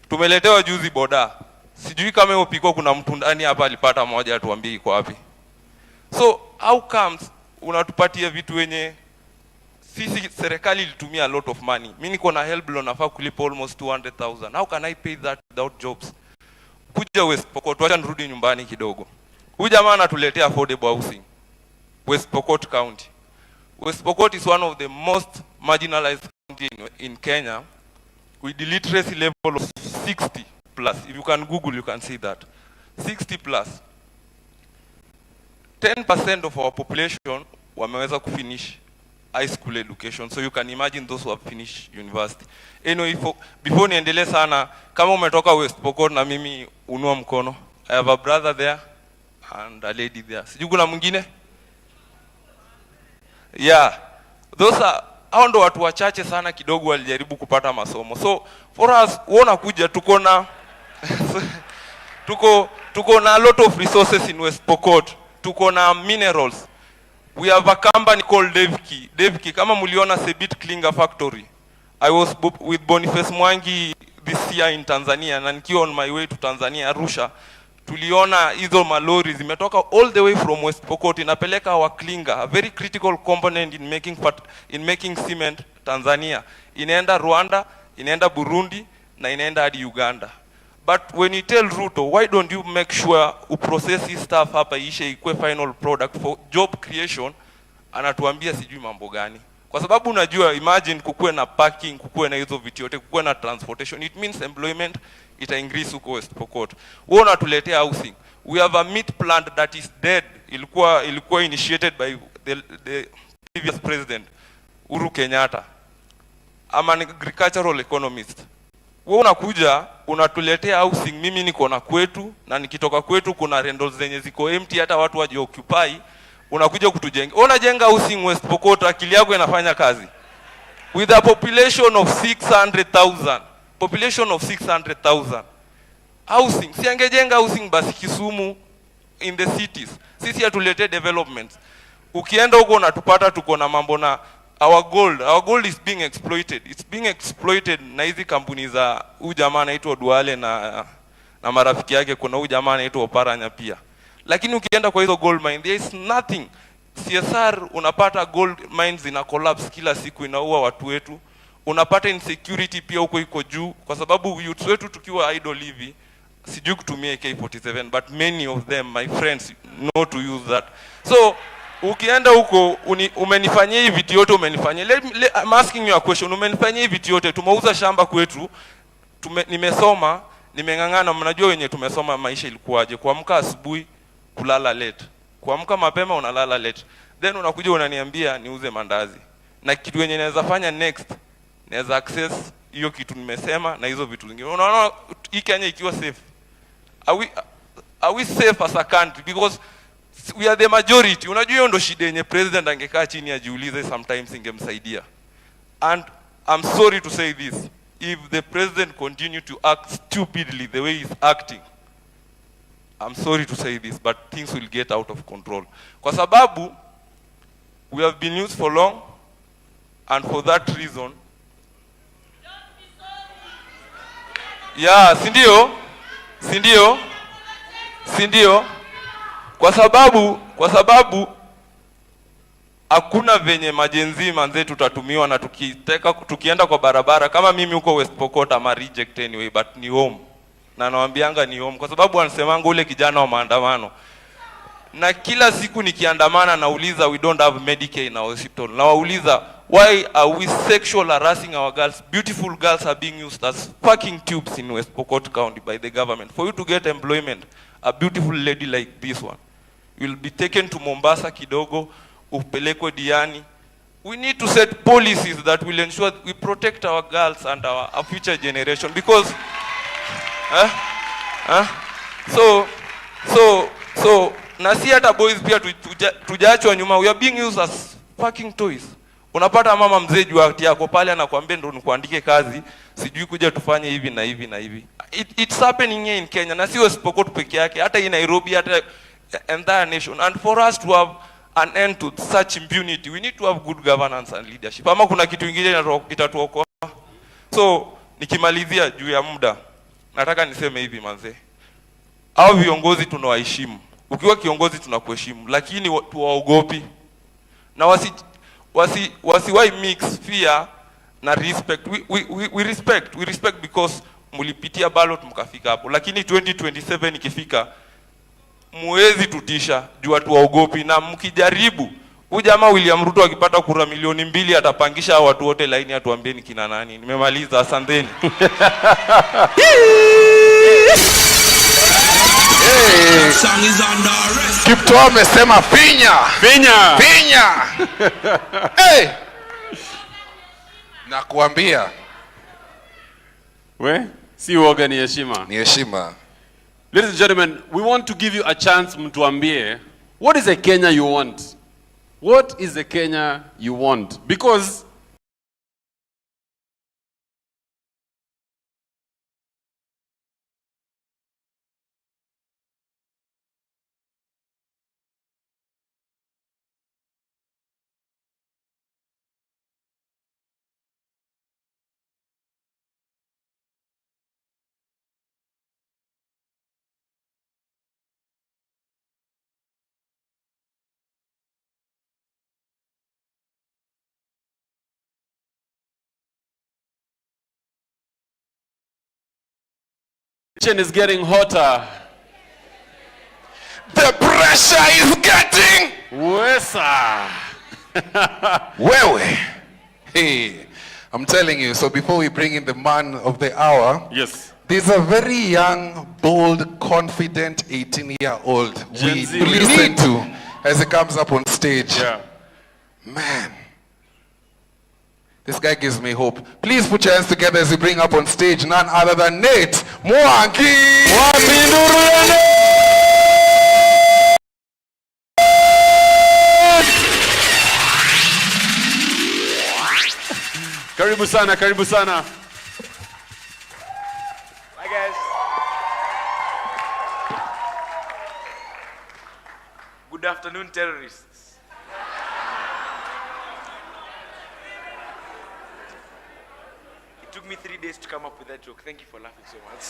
Tumeletewa juzi boda. Sijui kama hiyo piko kuna mtu ndani hapa alipata moja atuambie iko wapi. So how comes unatupatia vitu wenye sisi serikali ilitumia a lot of money. Mimi niko na help loan nafaa kulipa almost 200,000. How can I pay that without jobs? Kuja West Pokot, wacha nirudi nyumbani kidogo. Huyu jamaa anatuletea affordable housing. West Pokot County. West Pokot is one of the most marginalized county in Kenya, with the literacy level of 60 plus. If you can Google, you can see that. 60 plus. 10% of our population wameweza kufinish high school education. So you can imagine those who have finished university. Anyway, before niendelee sana, kama umetoka West Pokot na mimi unua mkono. I have a brother there and a lady there. Sijui kuna mwingine? Yeah. Those are hao ndo watu wachache sana kidogo walijaribu kupata masomo. So for us, uona kuja tuko na tuko na a lot of resources in West Pokot. Tuko na minerals. We have a company called Devki. Kama muliona Sebit Klinger Factory. I was with Boniface Mwangi this year in Tanzania, na nikiwa on my way to Tanzania Arusha, tuliona hizo malori zimetoka all the way from West Pokot inapeleka our clinker, a very critical component in making cement Tanzania. Inaenda Rwanda, inaenda Burundi na inaenda hadi Uganda. But when you tell Ruto, why don't you make sure uprocess his stuff hapa ishe ikue final product for job creation, anatuambia sijui mambo gani. Kwa sababu unajua, imagine kukue na parking, kukue na hizo vitu yote, kukue na transportation, it means employment ita increase huko West Pokot. Wao unatuletea housing. We have a meat plant that is dead. Ilikuwa initiated by the previous president Uhuru Kenyatta. I'm an agricultural economist. Wewe unakuja unatuletea housing, mimi niko na kwetu na nikitoka kwetu kuna rentals zenye ziko empty hata watu waje occupy, unakuja kutujenga. Unajenga housing West Pokot, akili yako inafanya kazi? With a population of 600,000. Population of 600,000. Housing, si angejenga housing basi Kisumu in the cities. Sisi hatulete developments. Ukienda huko unatupata tuko na mambo na our gold is being exploited. It's being exploited na hizi kampuni za huyu jamaa anaitwa Duale na marafiki yake, kuna huyu jamaa anaitwa Oparanya pia. Lakini ukienda kwa hizo gold mine, there is nothing. CSR unapata gold mines zina collapse kila siku, inaua watu wetu. Unapata insecurity pia huko iko juu kwa sababu youth wetu tukiwa idle hivi, sijui kutumia AK47, but many of them, my friends, know to use that. So ukienda huko umenifanyia hivi vitu yote umenifanyia. I'm asking you a question. Umenifanyia hivi vitu yote, tumeuza shamba kwetu, nimesoma, nimengangana. Mnajua wenye tumesoma maisha ilikuwaje? Kuamka asubuhi, kulala late, Kuamka mapema unalala late. Then unakuja unaniambia niuze mandazi. Na kitu yenye naweza fanya next, naweza access hiyo kitu nimesema na hizo vitu zingine. Unaona hii Kenya ikiwa safe. Are we safe as a country? Because we are the majority. Unajua hiyo ndo shida yenye president angekaa chini ajiulize, sometimes ingemsaidia. And I'm sorry to say this. If the president continue to act stupidly the way he's acting, I'm sorry to say this, but things will get out of control. Kwa sababu we have been used for long, and for that reason, yeah, sindio, kwa sababu hakuna venye majenzi manze tutatumiwa na tukienda kwa barabara. Kama mimi huko West Pokot ama reject anyway, but ni home. Na nawaambianga ni home kwa sababu wanasemanga ule kijana wa maandamano. Na kila siku nikiandamana nauliza, we don't have Medicaid in our hospital. Na wauliza, why are we sexual harassing our girls? Beautiful girls are being used as fucking tubes in West Pokot County by the government. For you to get employment, a beautiful lady like this one will be taken to Mombasa kidogo, upelekwe Diani. We need to set policies that will ensure that we protect our girls and our future generation, because so na si hata boys pia tujaachwa nyuma. We are being used as fucking toys. Unapata mama mzee juu ati yako pale anakuambia ndo nikuandike kazi, sijui kuja tufanye hivi na hivi na hivi. It's happening here in Kenya, na si West Pokot peke yake, hata in Nairobi, hata entire nation. And for us to have an end to such impunity, we need to have good governance and leadership. Ama kuna kitu kingine itatuokoa. So nikimalizia juu ya muda, nataka niseme hivi manze. Hao viongozi tunawaheshimu. Ukiwa kiongozi tunakuheshimu, lakini tuwaogopi. Na wasiwai mix fear na respect. We respect because mulipitia ballot mkafika hapo. Lakini 2027 ikifika, muwezi tutisha juu watu waogopi. Na mkijaribu, huyu jamaa William Ruto akipata kura 2,000,000 atapangisha watu wote laini, atuambieni kina nani. Nimemaliza, asanteni. Kipto amesema finya. Hey! Nakuambia. We? Si uoga ni heshima. Ni heshima. Ladies and gentlemen, we want to give you a chance mtuambie, what is the Kenya you want? What is the Kenya you want? Because is getting hotter. The pressure is getting Wesa. Wewe. Hey, I'm telling you. So before we bring in the man of the hour, yes, there's a very young, bold, confident 18-year-old we Z, listen to as he comes up on stage. Yeah. Man, this guy gives me hope. Please put your hands together as we bring up on stage none other than Nate Mwangi. Karibu sana, karibu sana. Hi guys. Good afternoon, terrorists. It took me 3 days to come up with that joke. Thank you for laughing so much.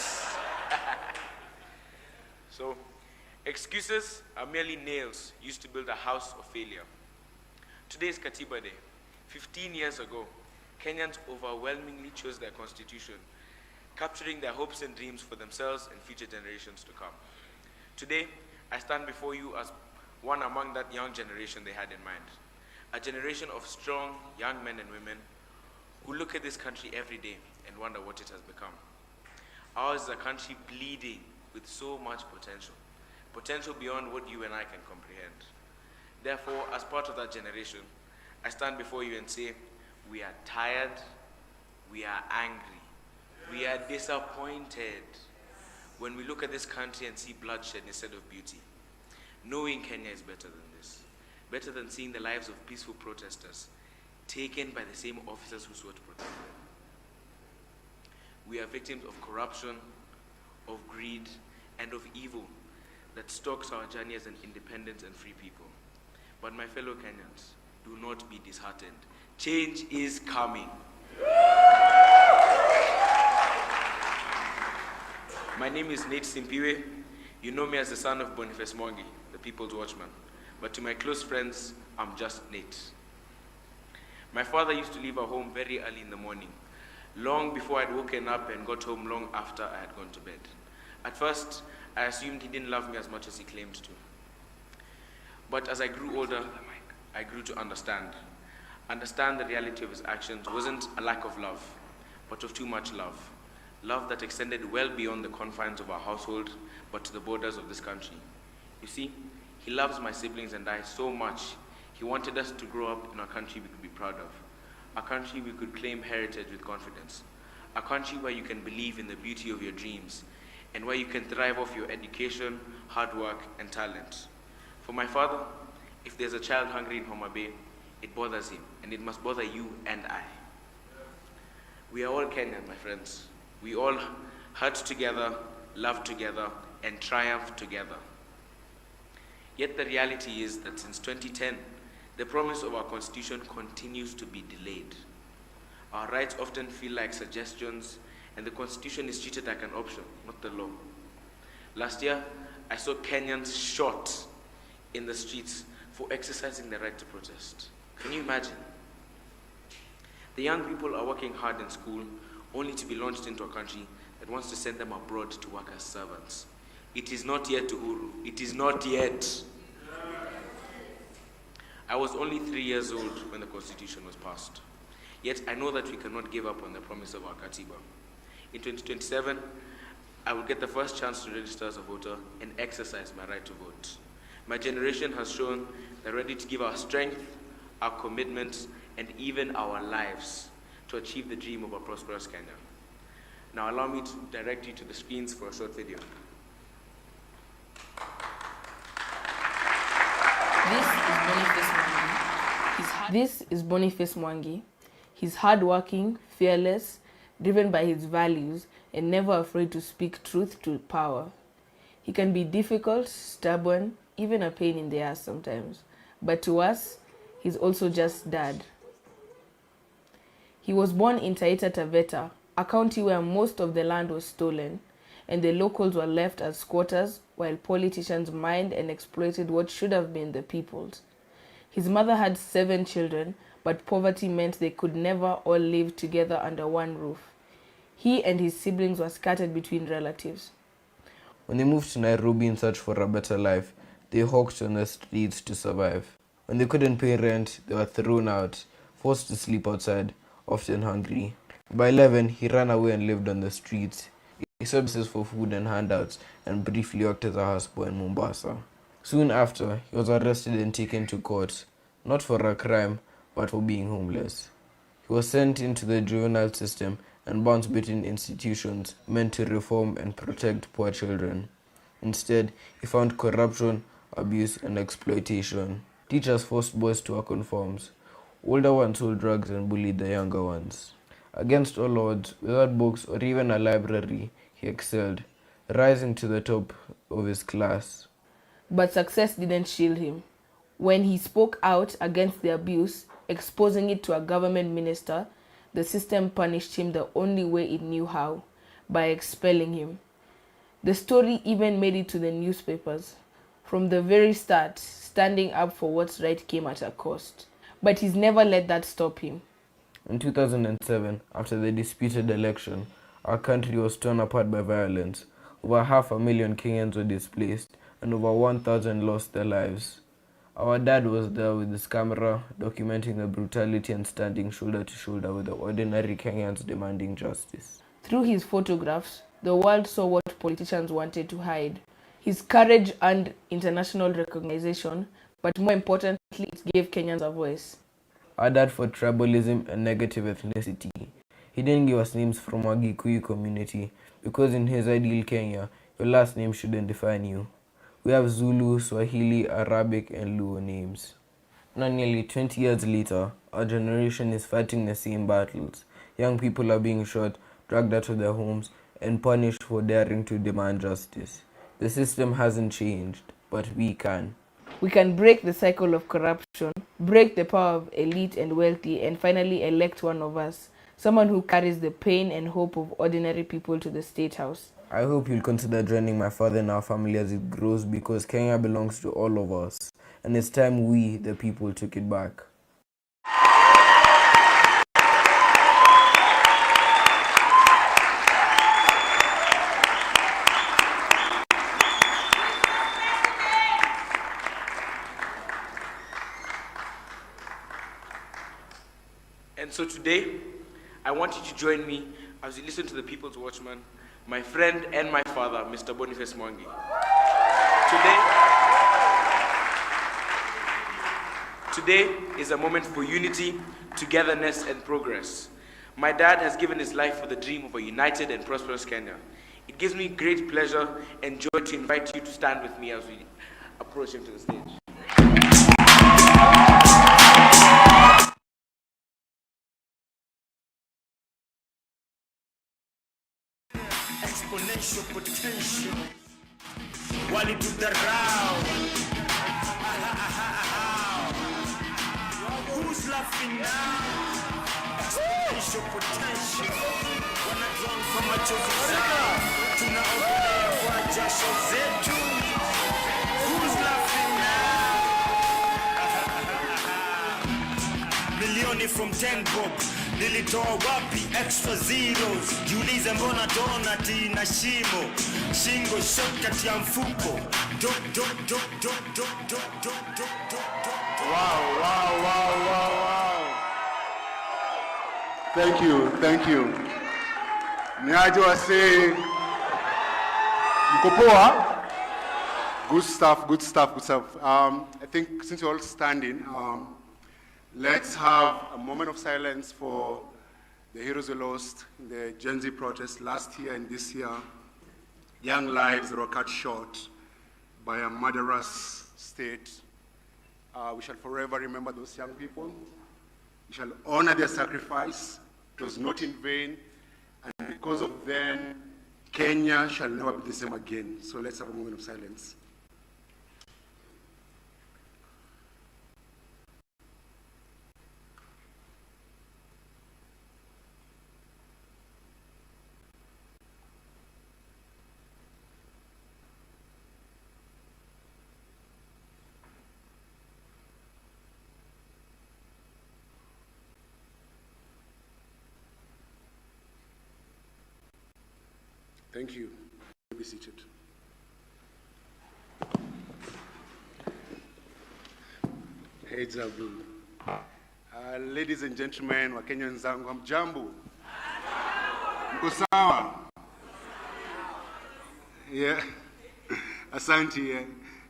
So, excuses are merely nails used to build a house of failure. Today is Katiba Day. 15 years ago, Kenyans overwhelmingly chose their constitution, capturing their hopes and dreams for themselves and future generations to come. Today, I stand before you as one among that young generation they had in mind. A generation of strong young men and women who look at this country every day and wonder what it has become. Ours is a country bleeding with so much potential. potential beyond what you and I can comprehend. Therefore, as part of that generation, I stand before you and say, we are tired, we are angry, we are disappointed when we look at this country and see bloodshed instead of beauty. Knowing Kenya is better than this, better than seeing the lives of peaceful protesters taken by the same officers who sought to protect them. We are victims of corruption, of greed, and of evil that stalks our journey as an independent and free people. But my fellow Kenyans, do not be disheartened. Change is coming. My name is Nate Simpiwe. You know me as the son of Boniface Mwangi, the People's Watchman. But to my close friends, I'm just Nate. My father used to leave our home very early in the morning, long before I'd woken up, and got home long after I had gone to bed. At first, I assumed he didn't love me as much as he claimed to. But as I grew older, I grew to understand. Understand the reality of his actions wasn't a lack of love, but of too much love. Love that extended well beyond the confines of our household, but to the borders of this country. You see, he loves my siblings and I so much, he wanted us to grow up in a country we could be proud of. A country we could claim heritage with confidence. A country where you can believe in the beauty of your dreams, and where you can thrive off your education, hard work, and talent. For my father, if there's a child hungry in Homa Bay, it bothers him, and it must bother you and I. We are all Kenyan, my friends. We all hurt together, love together, and triumph together. Yet the reality is that since 2010, the promise of our Constitution continues to be delayed. Our rights often feel like suggestions, and the Constitution is treated like an option, not the law. Last year, I saw Kenyans shot in the streets for exercising their right to protest. Can you imagine? The young people are working hard in school, only to be launched into a country that wants to send them abroad to work as servants. It is not yet, Uhuru. It is not yet. I was only 3 years old when the Constitution was passed. Yet I know that we cannot give up on the promise of our Katiba. In 2027, I will get the first chance to register as a voter and exercise my right to vote. My generation has shown they're ready to give our strength, our commitment, and even our lives to achieve the dream of a prosperous Kenya. Now allow me to direct you to the screens for a short video. This is Boniface Mwangi. He's hardworking, fearless, driven by his values, and never afraid to speak truth to power. He can be difficult, stubborn, even a pain in the ass sometimes. But to us, he's also just dad. He was born in Taita Taveta, a county where most of the land was stolen, and the locals were left as squatters while politicians mined and exploited what should have been the people's. His mother had 7 children, but poverty meant they could never all live together under one roof. He and his siblings were scattered between relatives. When they moved to Nairobi in search for a better life, they hawked on the streets to survive. When they couldn't pay rent, they were thrown out, forced to sleep outside, often hungry. By 11, he ran away and lived on the streets. He services for food and handouts and briefly worked as a houseboy in Mombasa. Soon after, he was arrested and taken to court, not for a crime, but for being homeless. He was sent into the juvenile system and bounced between institutions meant to reform and protect poor children. Instead, he found corruption, abuse, and exploitation. Teachers forced boys to work on farms. Older ones sold drugs and bullied the younger ones. Against all odds, without books or even a library, he excelled, rising to the top of his class. But success didn't shield him. When he spoke out against the abuse, exposing it to a government minister, the system punished him the only way it knew how, by expelling him. The story even made it to the newspapers. From the very start, standing up for what's right came at a cost. But he's never let that stop him. In 2007, after the disputed election, our country was torn apart by violence. Over 500,000 Kenyans were displaced, and over 1,000 lost their lives. Our dad was there with his camera, documenting the brutality and standing shoulder to shoulder with the ordinary Kenyans demanding justice. Through his photographs, the world saw what politicians wanted to hide. His courage earned international recognition, but more importantly, it gave Kenyans a voice. Our dad fought tribalism and negative ethnicity. He didn't give us names from our Gikuyu community because in his ideal Kenya, your last name shouldn't define you. We have Zulu, Swahili, Arabic, and Luo names. Now, nearly 20 years later, our generation is fighting the same battles. Young people are being shot, dragged out of their homes, and punished for daring to demand justice. The system hasn't changed, but we can. We can break the cycle of corruption, break the power of elite and wealthy, and finally elect one of us, someone who carries the pain and hope of ordinary people to the State House. I hope you'll consider joining my father in our family as it grows, because Kenya belongs to all of us, and it's time we, the people, took it back. And so today, I want you to join me as you listen to the People's Watchman, my friend and my father, Mr. Boniface Mwangi. Today is a moment for unity, togetherness, and progress. My dad has given his life for the dream of a united and prosperous Kenya. It gives me great pleasure and joy to invite you to stand with me as we approach him to the stage. Exponential potential. Wali do the row. Who's laughing now? Exponential potential. Wanna drown from machozi zao. Tunaogelea kwa jasho zetu. Who's laughing now? Milioni from 10 bob. Nilitoa wapi extra zeros? Jiulize mbona donati na shimo. Shingo shot kati ya mfuko. Wow. Thank you. Niaje wase. Mko poa? Good stuff. I think since you're all standing, let's have a moment of silence for the heroes we lost in the Gen Z protest last year and this year. Young lives that were cut short by a murderous state. We shall forever remember those young people. We shall honor their sacrifice. It was not in vain. And because of them, Kenya shall never be the same again. So let's have a moment of silence. Thank you. Be seated. Heads up. Ladies and gentlemen, Wakenya wenzangu, hamjambo? Mko sawa? Yeah. Asante.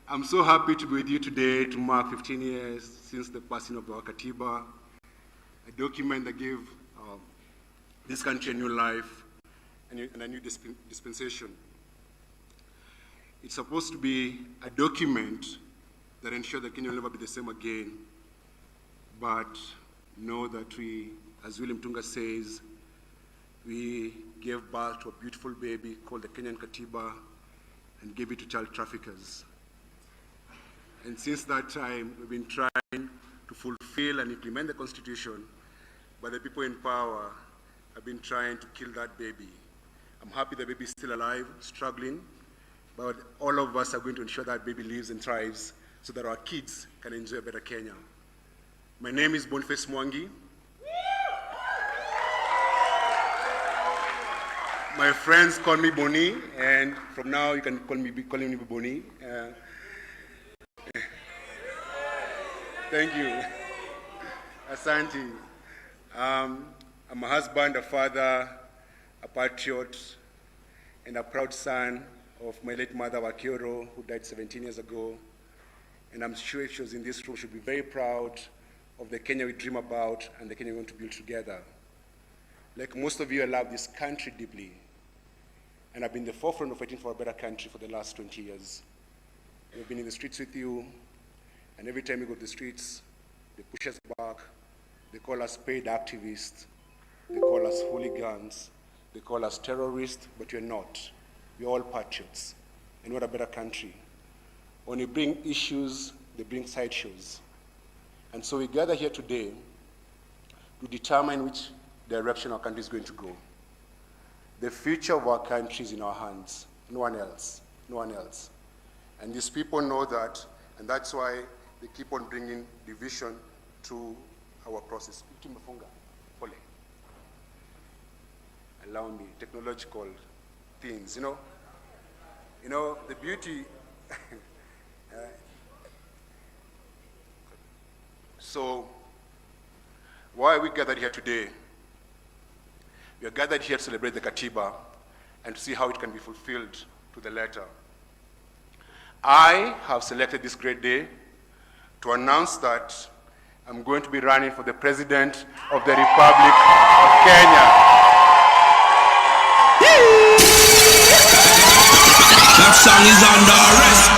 I'm so happy to be with you today to mark 15 years since the passing of our Katiba, a document that gave this country a new life and a new dispensation. It's supposed to be a document that ensures that Kenya will never be the same again, but know that we, as Willie Mutunga says, we gave birth to a beautiful baby called the Kenyan Katiba and gave it to child traffickers. And since that time, we've been trying to fulfill and implement the Constitution, but the people in power have been trying to kill that baby. I'm happy the baby is still alive, struggling, but all of us are going to ensure that baby lives and thrives so that our kids can enjoy a better Kenya. My name is Boniface Mwangi. My friends call me Boni, and from now you can call me Boni. Thank you. Asante. I'm a husband, a father, a patriot, and a proud son of my late mother, Wakioro, who died 17 years ago. And I'm sure if she was in this room, she'd be very proud of the Kenya we dream about and the Kenya we want to build together. Like most of you, I love this country deeply. And I've been in the forefront of fighting for a better country for the last 20 years. We've been in the streets with you, and every time we go to the streets, they push us back. They call us paid activists. They call us hooligans. They call us terrorists, but we're not. We're all patriots, and what a better country. When you bring issues, they bring sideshows. And so we gather here today to determine which direction our country is going to go. The future of our country is in our hands, no one else, no one else. And these people know that, and that's why they keep on bringing division to our process. Allow me, technological things, you know, the beauty. So, why are we gathered here today? We are gathered here to celebrate the Katiba and to see how it can be fulfilled to the letter. I have selected this great day to announce that I'm going to be running for the President of the Republic of Kenya. That song is under arrest.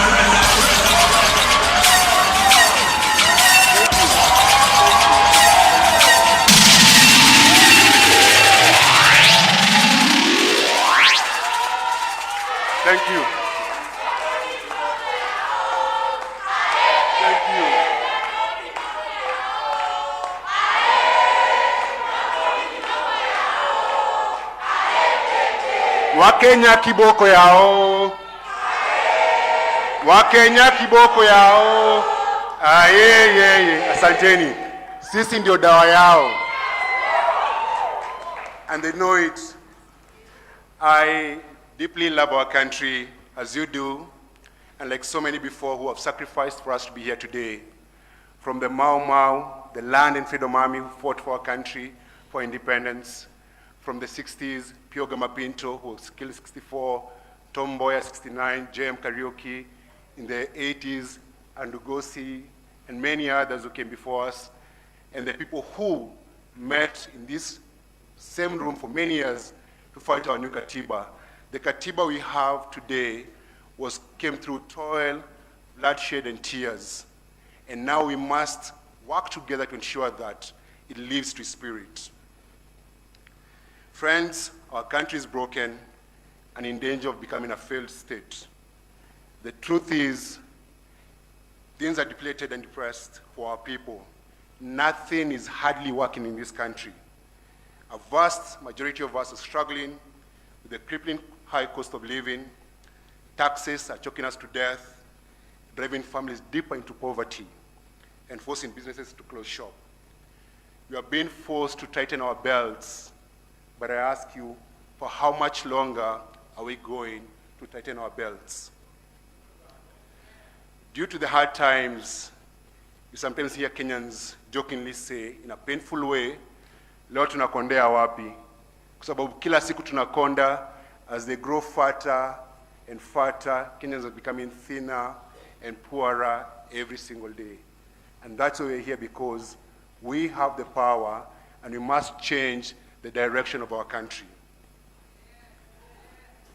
Thank you. Thank you. Wakenya kiboko yao. Wakenya kiboko yao. Ye. Asanteni. Sisi ndio dawa yao. And they know it. I deeply love our country as you do, and like so many before who have sacrificed for us to be here today. From the Mau Mau, the Land and Freedom Army who fought for our country for independence. From the 60s, Pio Gamapinto who was killed 64, Tom Mboya 69, JM Karaoke in the 80s, and Lugosi, and many others who came before us, and the people who met in this same room for many years to fight our new Katiba. The Katiba we have today came through toil, bloodshed, and tears. And now we must work together to ensure that it lives to its spirit. Friends, our country is broken and in danger of becoming a failed state. The truth is, things are depleted and depressed for our people. Nothing is hardly working in this country. A vast majority of us are struggling with the crippling high cost of living. Taxes are choking us to death, driving families deeper into poverty, and forcing businesses to close shop. We are being forced to tighten our belts, but I ask you, for how much longer are we going to tighten our belts? Due to the hard times, you sometimes hear Kenyans jokingly say, in a painful way, leo tunakondea wapi? Kwa sababu kila siku tunakonda. As they grow fatter and fatter, Kenyans are becoming thinner and poorer every single day. And that's why we're here, because we have the power and we must change the direction of our country.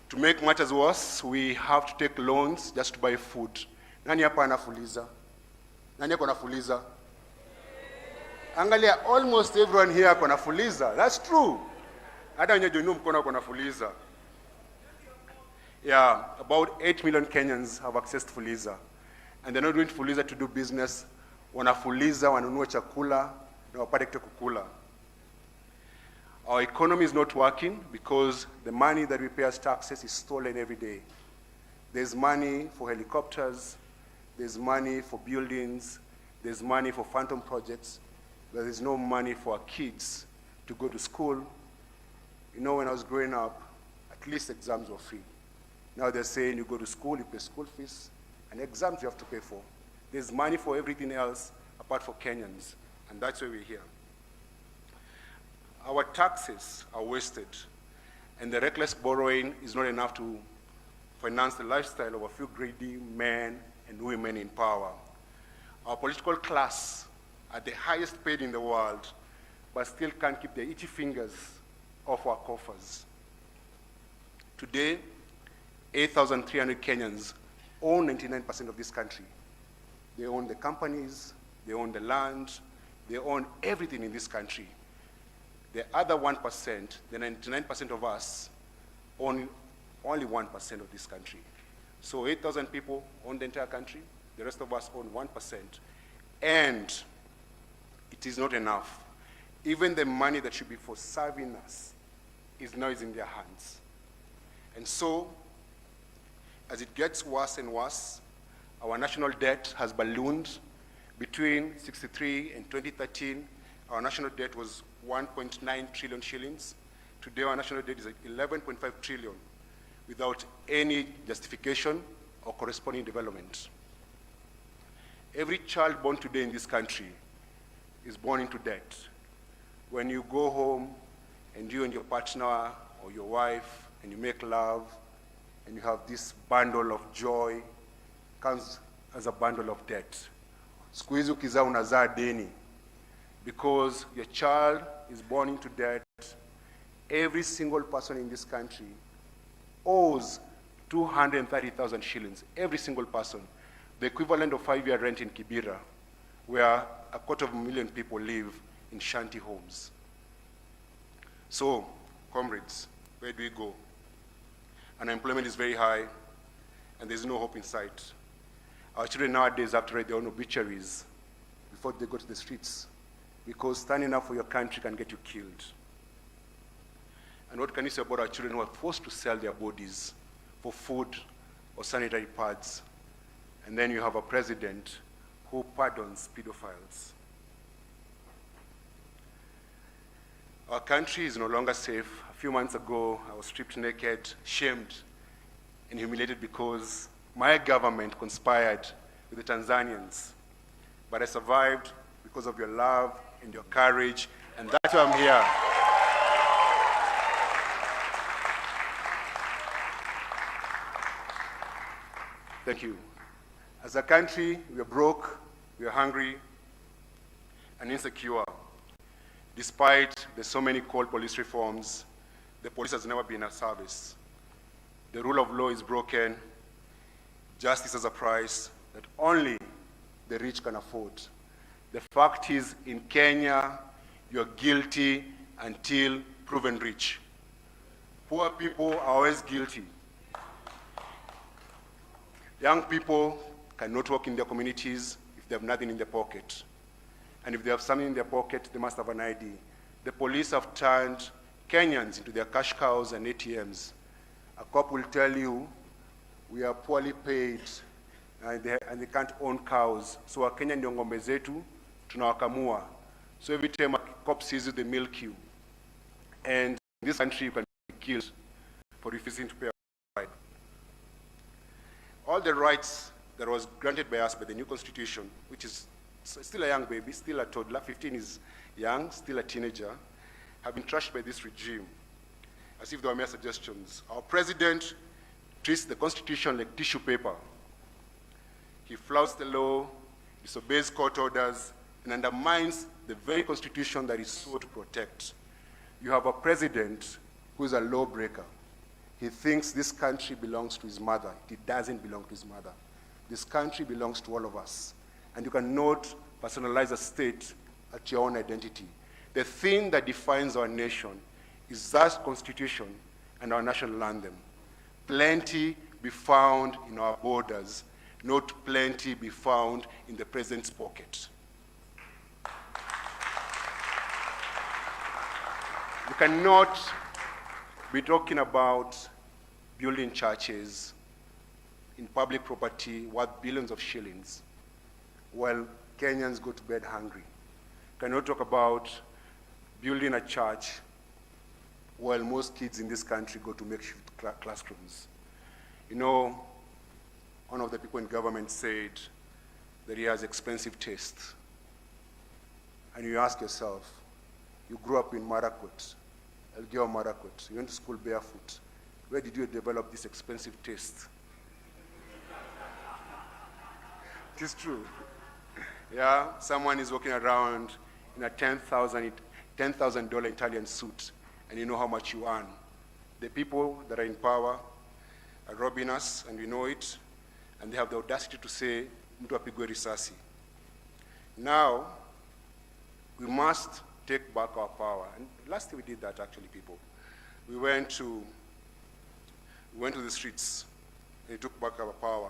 To make matters worse, we have to take loans just to buy food. Nani hapa anafuliza? Nani ako nafuliza? Angalia, almost everyone here ako nafuliza. That's true. Hata wenye jonu mkono ako nafuliza. Yeah, about 8 million Kenyans have access to Fuliza. And they're not going to Fuliza to do business. Wanafuliza, wanunua chakula, na wapate kitu kukula. Our economy is not working because the money that we pay as taxes is stolen every day. There's money for helicopters, there's money for buildings, there's money for phantom projects, but there's no money for our kids to go to school. You know, when I was growing up, at least exams were free. Now they're saying you go to school, you pay school fees, and exams you have to pay for. There's money for everything else apart from Kenyans, and that's why we're here. Our taxes are wasted, and the reckless borrowing is not enough to finance the lifestyle of a few greedy men and women in power. Our political class are the highest paid in the world, but still can't keep their itchy fingers off our coffers. Today, 8,300 Kenyans own 99% of this country. They own the companies, they own the land, they own everything in this country. The other 1%, the 99% of us, own only 1% of this country. So 8,000 people own the entire country, the rest of us own 1%. And it is not enough. Even the money that should be for serving us is now in their hands. And so, as it gets worse and worse, our national debt has ballooned. Between 63 and 2013, our national debt was 1.9 trillion shillings. Today, our national debt is 11.5 trillion without any justification or corresponding development. Every child born today in this country is born into debt. When you go home and you and your partner or your wife and you make love and you have this bundle of joy, comes as a bundle of debt. Siku hizi ukizaa unazaa deni, because your child is born into debt. Every single person in this country owes 230,000 shillings, every single person, the equivalent of 5-year rent in Kibera, where 250,000 people live in shanty homes. So, comrades, where do we go? Unemployment is very high, and there's no hope in sight. Our children nowadays have to write their own obituaries before they go to the streets, because standing up for your country can get you killed. And what can you say about our children who are forced to sell their bodies for food or sanitary pads? And then you have a president who pardons pedophiles. Our country is no longer safe. A few months ago, I was stripped naked, shamed, and humiliated because my government conspired with the Tanzanians. But I survived because of your love and your courage, and that's why I'm here. Thank you. As a country, we are broke, we are hungry, and insecure. Despite the so many called police reforms, the police has never been of service. The rule of law is broken. Justice has a price that only the rich can afford. The fact is, in Kenya, you're guilty until proven rich. Poor people are always guilty. Young people cannot work in their communities if they have nothing in their pocket. And if they have something in their pocket, they must have an ID. The police have turned Kenyans into their cash cows and ATMs. A cop will tell you, we are poorly paid and they can't own cows. So Wakenya ndio ngombe zetu, tunawakamua. So every time a cop sees you, they milk you. And in this country, you can be killed for refusing to pay a fine. All the rights that was granted by us by the new constitution, which is still a young baby, still a toddler, 15 is young, still a teenager, have been trashed by this regime, as if they were mere suggestions. Our president treats the constitution like tissue paper. He flouts the law, disobeys court orders, and undermines the very constitution that is sought to protect. You have a president who is a lawbreaker. He thinks this country belongs to his mother. It doesn't belong to his mother. This country belongs to all of us. And you cannot personalize a state at your own identity. The thing that defines our nation is that constitution and our national anthem. Plenty be found in our borders, not plenty be found in the president's pocket. You cannot be talking about building churches in public property worth billions of shillings while Kenyans go to bed hungry. You cannot talk about building a church while most kids in this country go to makeshift classrooms. You know, one of the people in government said that he has expensive taste. And you ask yourself, you grew up in Marakwet, Elgeyo Marakwet, you went to school barefoot, where did you develop this expensive taste? It is true. Yeah, someone is walking around in a $10,000 Italian suit, and you know how much you earn. The people that are in power are robbing us, and we know it, and they have the audacity to say, mtu apigwe risasi. Now, we must take back our power. And last year we did that, actually, people. We went to the streets, and we took back our power.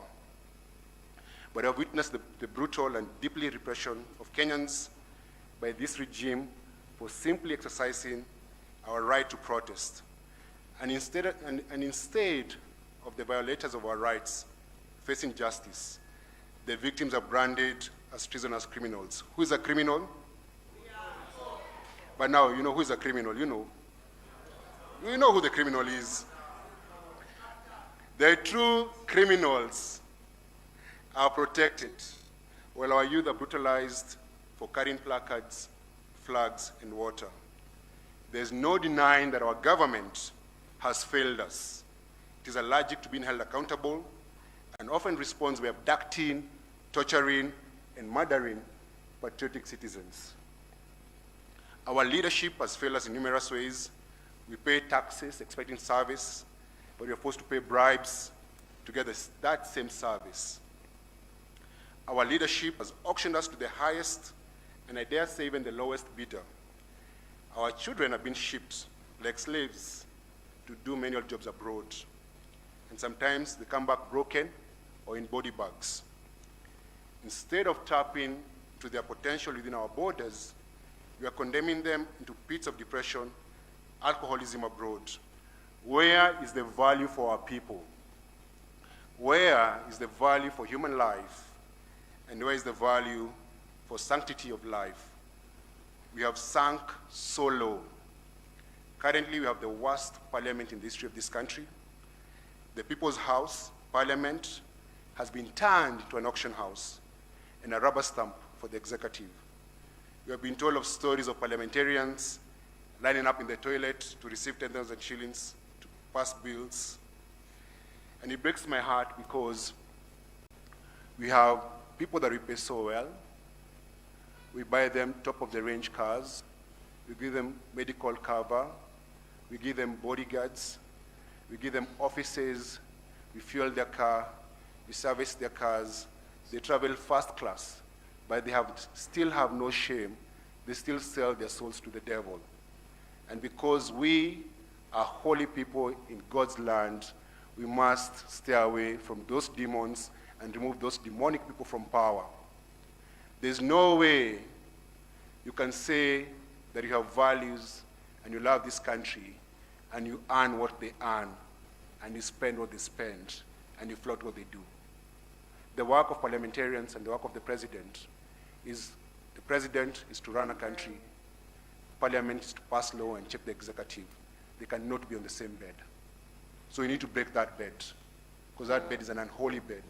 But I've witnessed the brutal and deeply repression of Kenyans by this regime for simply exercising our right to protest. And instead of the violators of our rights facing justice, the victims are branded as treasonous criminals. Who is a criminal? But now, you know who is a criminal, you know. You know who the criminal is. The true criminals are protected, while our youth are brutalized for carrying placards, flags, and water. There's no denying that our government has failed us. It is allergic to being held accountable and often responds by abducting, torturing, and murdering patriotic citizens. Our leadership has failed us in numerous ways. We pay taxes expecting service, but we are forced to pay bribes to get that same service. Our leadership has auctioned us to the highest, and I dare say even the lowest bidder. Our children have been shipped like slaves to do manual jobs abroad, and sometimes they come back broken or in body bags. Instead of tapping to their potential within our borders, we are condemning them into pits of depression, alcoholism abroad. Where is the value for our people? Where is the value for human life? And where is the value for sanctity of life? We have sunk so low. Currently, we have the worst parliament in the history of this country. The People's House, Parliament, has been turned into an auction house and a rubber stamp for the executive. We have been told of stories of parliamentarians lining up in the toilet to receive 10,000 shillings to pass bills. And it breaks my heart because we have people that we pay so well. We buy them top-of-the-range cars. We give them medical cover. We give them bodyguards. We give them offices. We fuel their car. We service their cars. They travel first class, but they still have no shame. They still sell their souls to the devil. And because we are holy people in God's land, we must stay away from those demons and remove those demonic people from power. There's no way you can say that you have values and you love this country and you earn what they earn and you spend what they spend and you flout what they do. The work of parliamentarians and the work of the president is to run a country, parliament is to pass law and check the executive. They cannot be on the same bed. So we need to break that bed, because that bed is an unholy bed.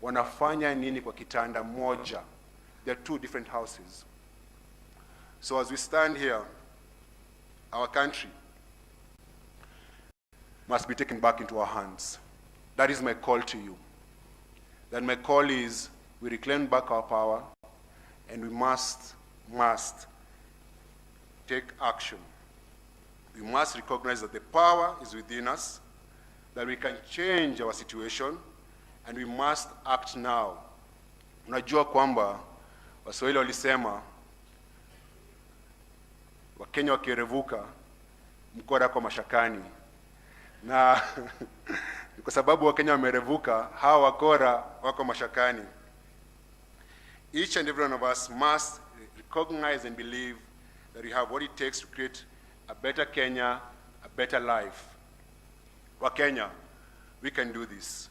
Wanafanya nini kwa kitanda moja? There are two different houses. So as we stand here, our country must be taken back into our hands. That is my call to you. That my call is, we reclaim back our power, and we must take action. We must recognize that the power is within us, that we can change our situation, and we must act now. Unajua kwamba Waswahili walisema Wakenya wakirevuka mkora kwa mashakani, na kwa sababu Wakenya wamerevuka, hawa wakora wako mashakani. Each and every one of us must recognize and believe that we have what it takes to create a better Kenya, a better life. Wakenya, we can do this.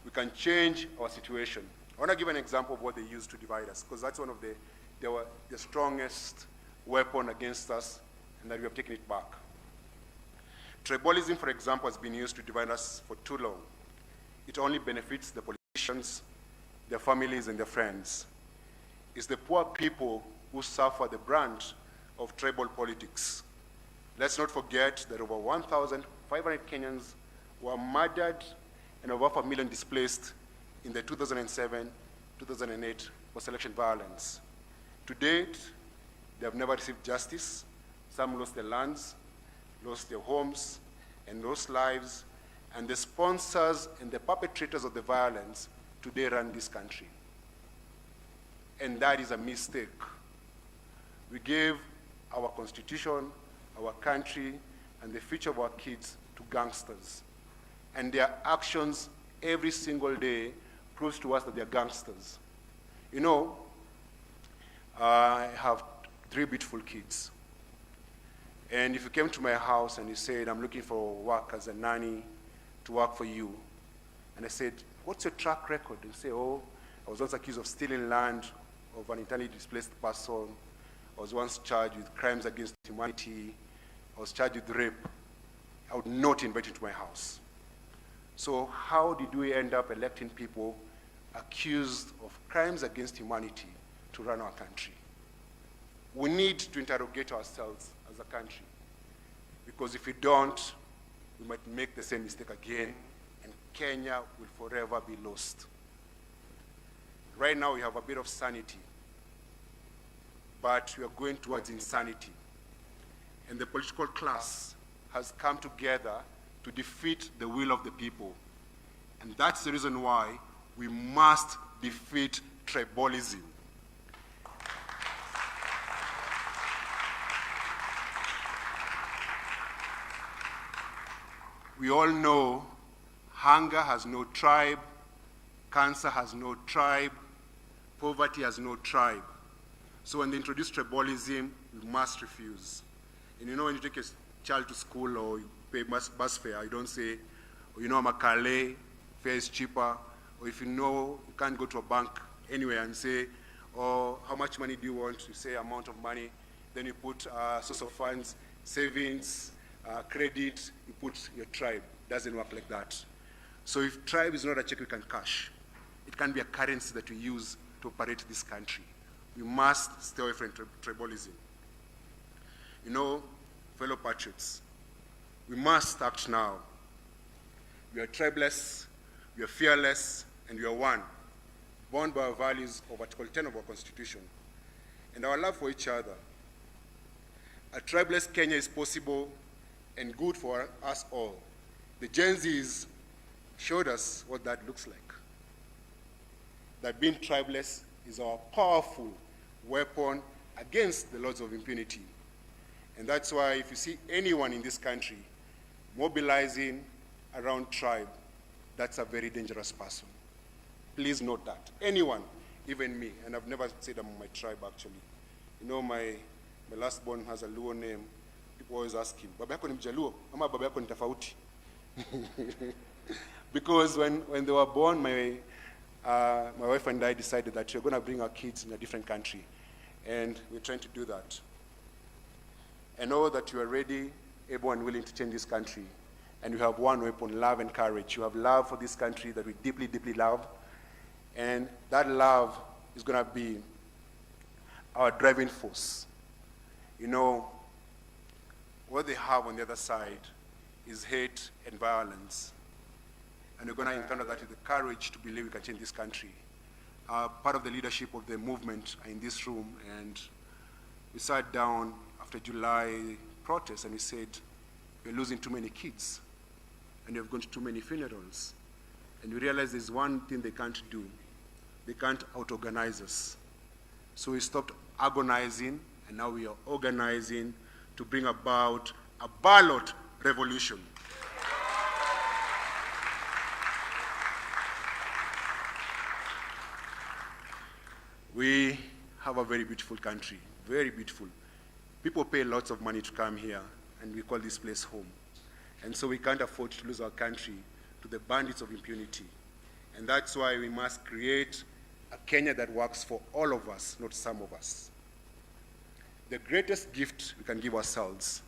We can change our situation. I want to give an example of what they used to divide us, because that's one of the strongest weapon against us, and that we have taken it back. Tribalism, for example, has been used to divide us for too long. It only benefits the politicians, their families, and their friends. It's the poor people who suffer the brunt of tribal politics. Let's not forget that over 1,500 500 Kenyans were murdered and over 500,000 displaced in the 2007-2008 post-election violence. To date, they have never received justice. Some lost their lands, lost their homes, and lost lives. And the sponsors and the perpetrators of the violence today run this country. And that is a mistake. We gave our constitution, our country, and the future of our kids to gangsters. And their actions every single day proves to us that they're gangsters. You know, I have 3 beautiful kids. And if you came to my house and you said, I'm looking for work as a nanny to work for you, and I said, what's your track record? And you say, oh, I was once accused of stealing land of an internally displaced person. I was once charged with crimes against humanity. I was charged with rape. I would not invite you to my house. So how did we end up electing people accused of crimes against humanity to run our country? We need to interrogate ourselves as a country, because if we don't, we might make the same mistake again, and Kenya will forever be lost. Right now we have a bit of sanity, but we are going towards insanity. And the political class has come together to defeat the will of the people. And that's the reason why we must defeat tribalism. We all know hunger has no tribe, cancer has no tribe, poverty has no tribe. So when they introduce tribalism, we must refuse. And you know, when you take a child to school or you pay bus fare, you don't say, oh, you know, I'm a Calais, fare is cheaper. Or if you know you can't go to a bank anywhere and say, oh, how much money do you want? You say amount of money. Then you put source of funds, savings, credit, you put your tribe. Doesn't work like that. So if tribe is not a check we can cash, it can be a currency that we use to operate this country. We must stay away from tribalism. You know, fellow patriots, we must act now. We are tribeless, we are fearless, and we are one, bound by our values of Article 10 of our Constitution, and our love for each other. A tribeless Kenya is possible and good for us all. The Gen Zs showed us what that looks like. That being tribeless is our powerful weapon against the laws of impunity. And that's why if you see anyone in this country mobilizing around tribe, that's a very dangerous person. Please note that. Anyone, even me, and I've never said I'm my tribe actually. You know, my last born has a Luo name. People always ask him, baba yako ni Mjaluo, ama baba yako ni tofauti? Because when they were born, my wife and I decided that we're going to bring our kids in a different country. And we're trying to do that. I know that you are ready, able and willing to change this country. And you have one weapon, love and courage. You have love for this country that we deeply, deeply love. And that love is going to be our driving force. You know, what they have on the other side is hate and violence. And we're going to encounter that with the courage to believe we can change this country. Part of the leadership of the movement are in this room, and we sat down after July protests and we said, we're losing too many kids, and we've gone to too many funerals. And we realized there's one thing they can't do. They can't out-organize us. So we stopped agonizing, and now we are organizing to bring about a ballot revolution. We have a very beautiful country, very beautiful. People pay lots of money to come here, and we call this place home. And so we can't afford to lose our country to the bandits of impunity. And that's why we must create a Kenya that works for all of us, not some of us. The greatest gift we can give ourselves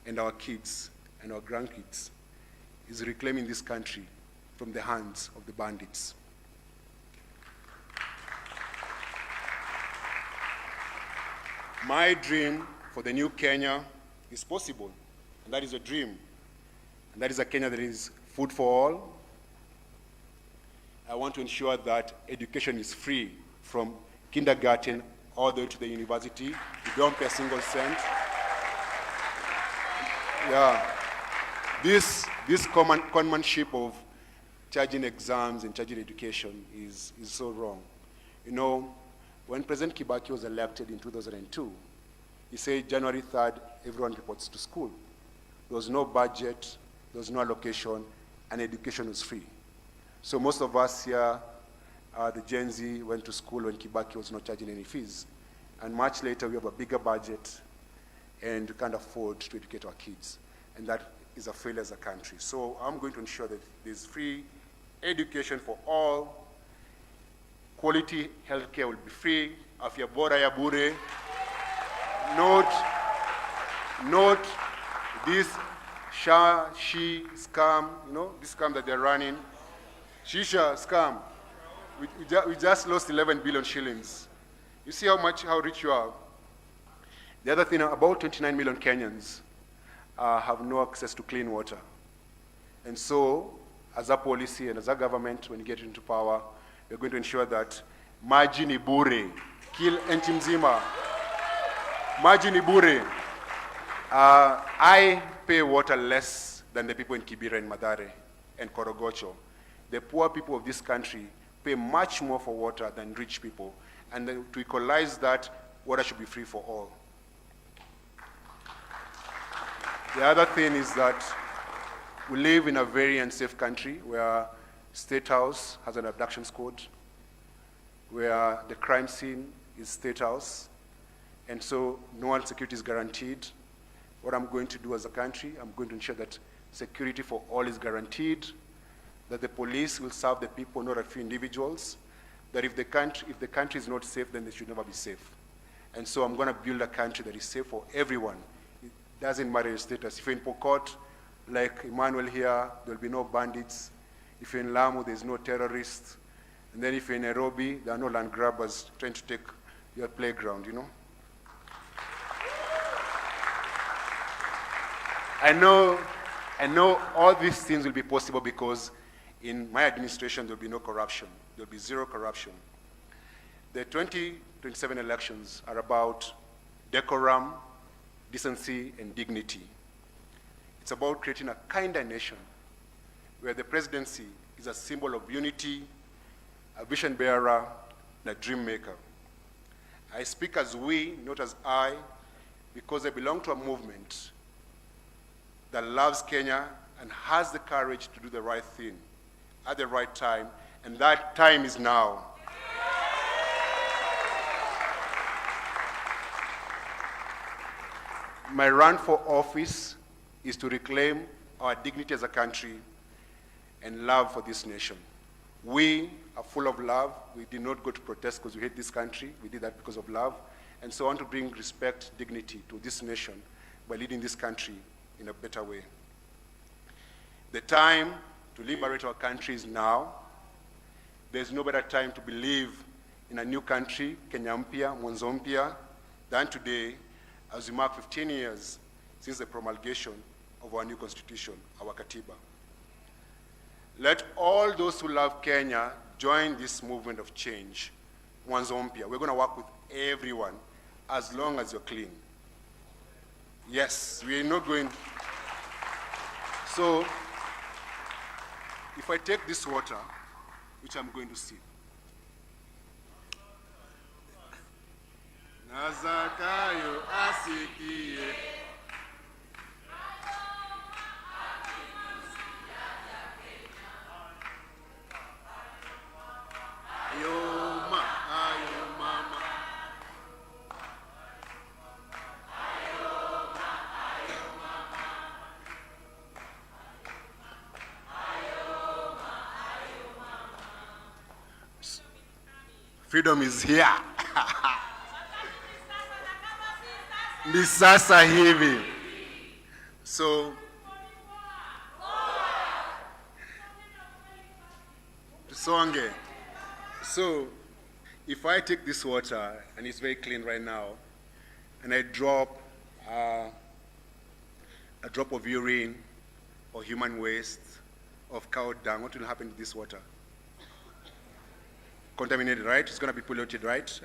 and our kids and our grandkids is reclaiming this country from the hands of the bandits. My dream for the new Kenya is possible, and that is a dream. and that is a Kenya that is food for all. I want to ensure that education is free from kindergarten all the way to the university. You don't pay a single cent. Yeah. This conmanship of charging exams and charging education is so wrong. You know, when President Kibaki was elected in 2002, he said January 3rd, everyone reports to school. There was no budget, there was no allocation, and education was free. So most of us here, the Gen Z, went to school when Kibaki was not charging any fees. And much later, we have a bigger budget, and we can't afford to educate our kids. And that is a failure as a country. So I'm going to ensure that there's free education for all. Quality healthcare will be free. Afya bora ya bure. Note this she scam, you know, this scam that they're running. Shisha scam. We just lost 11 billion shillings. You see how rich you are. The other thing, about 29 million Kenyans have no access to clean water. And so, as a policy and as a government, when you get into power, we're going to ensure that maji ni bure, kill nchi mzima. Maji ni bure. I pay water less than the people in Kibera and Mathare and Korogocho. The poor people of this country pay much more for water than rich people. And then to equalize that, water should be free for all. The other thing is that we live in a very unsafe country where State House has an abduction squad, where the crime scene is State House, and so no one security is guaranteed. What I'm going to do as a country, I'm going to ensure that security for all is guaranteed, that the police will serve the people, not a few individuals, that if the country is not safe, then they should never be safe. And so I'm going to build a country that is safe for everyone. It doesn't matter your status. If you're in Pokot, like Emmanuel here, there'll be no bandits. If you're in Lamu, there's no terrorists. And then if you're in Nairobi, there are no land grabbers trying to take your playground, you know? I know all these things will be possible because in my administration, there'll be no corruption. There'll be zero corruption. The 2027 elections are about decorum, decency, and dignity. It's about creating a kinder nation where the presidency is a symbol of unity, a vision bearer, and a dream maker. I speak as we, not as I, because I belong to a movement that loves Kenya and has the courage to do the right thing at the right time, and that time is now. My run for office is to reclaim our dignity as a country and love for this nation. We are full of love. We did not go to protest because we hate this country. We did that because of love. And so I want to bring respect, dignity to this nation by leading this country in a better way. The time to liberate our country is now. There's no better time to believe in a new country, Kenya mpya, mwanzo mpya, than today as we mark 15 years since the promulgation of our new constitution, our Katiba. Let all those who love Kenya join this movement of change, mwanzo mpya. We're going to work with everyone as long as you're clean. Yes, we are not going. So, if I take this water, which I'm going to sip, Nazakayo asikie. Freedom is here. Ni sasa hivi. So, tusonge. So, if I take this water, and it's very clean right now, and I drop a drop of urine or human waste, of cow dung, what will happen to this water? Contaminated, right? It's going to be polluted, right?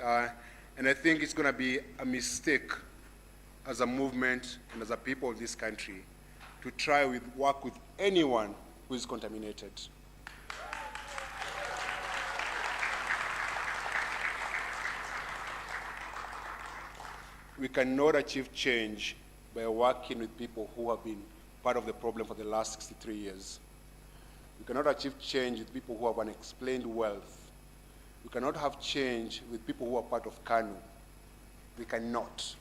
And I think it's going to be a mistake as a movement and as a people of this country to try to work with anyone who is contaminated. We cannot achieve change by working with people who have been part of the problem for the last 63 years. We cannot achieve change with people who have unexplained wealth. We cannot have change with people who are part of KANU. We cannot.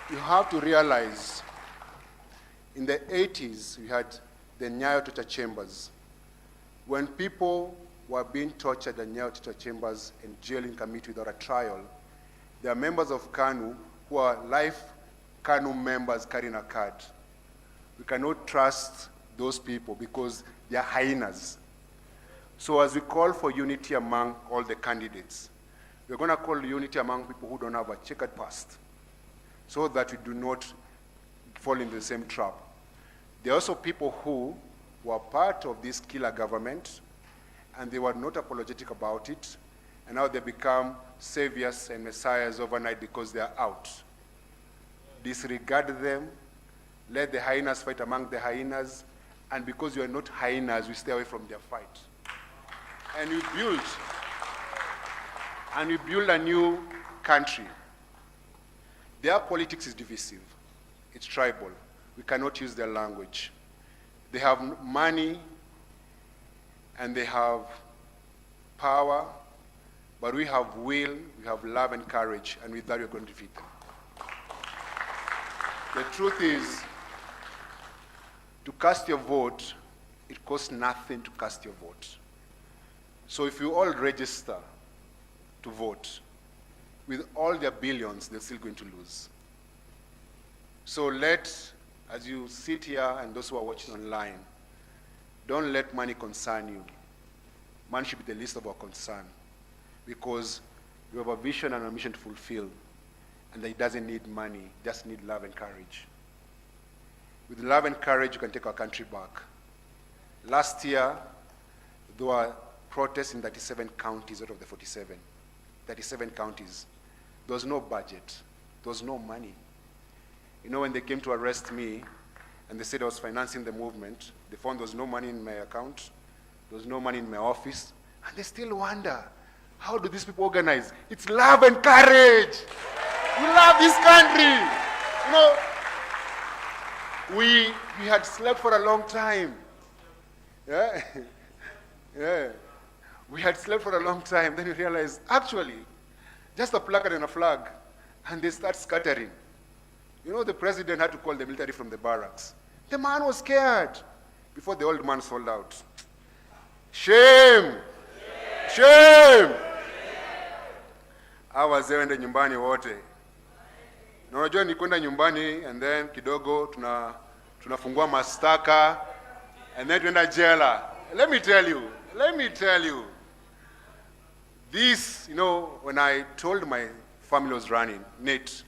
You have to realize, in the 80s, we had the Nyayo torture chambers. When people were being tortured in Nyayo torture chambers and jailed in Kamiti without a trial, there are members of KANU who are life KANU members carrying a card. We cannot trust those people because they are hyenas. So as we call for unity among all the candidates, we're going to call unity among people who don't have a checkered past, so that we do not fall into the same trap. There are also people who were part of this killer government, and they were not apologetic about it, and now they become saviors and messiahs overnight because they are out. Disregard them, let the hyenas fight among the hyenas, and because you are not hyenas, we stay away from their fight. And we build a new country. Their politics is divisive. It's tribal. We cannot use their language. They have money and they have power, but we have will, we have love and courage, and with that we're going to defeat them. The truth is, to cast your vote, it costs nothing to cast your vote. So if you all register to vote, with all their billions, they're still going to lose. So as you sit here and those who are watching online, don't let money concern you. Money should be the least of our concern, because we have a vision and a mission to fulfill, and it doesn't need money, just need love and courage. With love and courage, you can take our country back. Last year, there were protests in 37 counties out of the 47. 37 counties. There was no budget. There was no money. You know, when they came to arrest me, and they said I was financing the movement, they found there was no money in my account, there was no money in my office, and they still wonder, how do these people organize? It's love and courage. We love this country. You know, we had slept for a long time. Yeah? Yeah. We had slept for a long time. Then we realized, actually, just a placard and a flag, and they start scattering. You know, the president had to call the military from the barracks. The man was scared before the old man sold out. Shame! Shame! Hawa wazee wende nyumbani wote. Na unajua ni kwenda nyumbani and then kidogo tunafungua mastaka and then tuenda jela. Let me tell you. This, you know, when I told my family was running, Nate,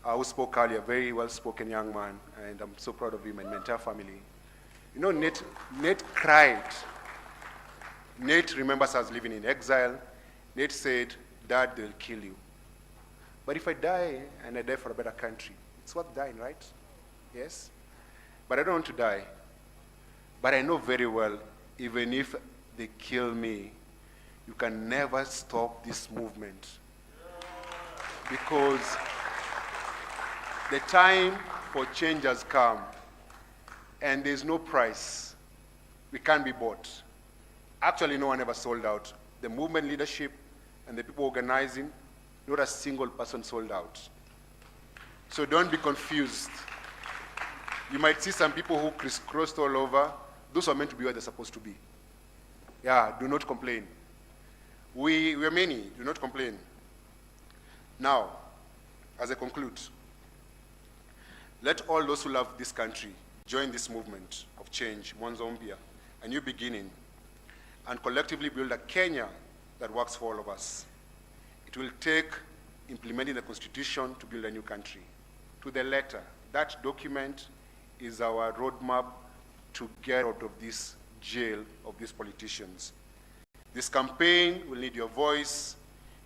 who spoke earlier, very well-spoken young man, and I'm so proud of him and my entire family. You know, Nate cried. Nate remembers us living in exile. Nate said, Dad, they'll kill you. But if I die, and I die for a better country, it's worth dying, right? Yes? But I don't want to die. But I know very well, even if they kill me, you can never stop this movement. Because the time for change has come, and there's no price. We can't be bought. Actually, no one ever sold out. The movement leadership and the people organizing, not a single person sold out. So don't be confused. You might see some people who crisscrossed all over. Those are meant to be where they're supposed to be. Yeah, do not complain. We're many, do not complain. Now, as I conclude, let all those who love this country join this movement of change, Mwanzombia, a new beginning, and collectively build a Kenya that works for all of us. It will take implementing the Constitution to build a new country. To the letter, that document is our roadmap to get out of this jail of these politicians. This campaign will need your voice,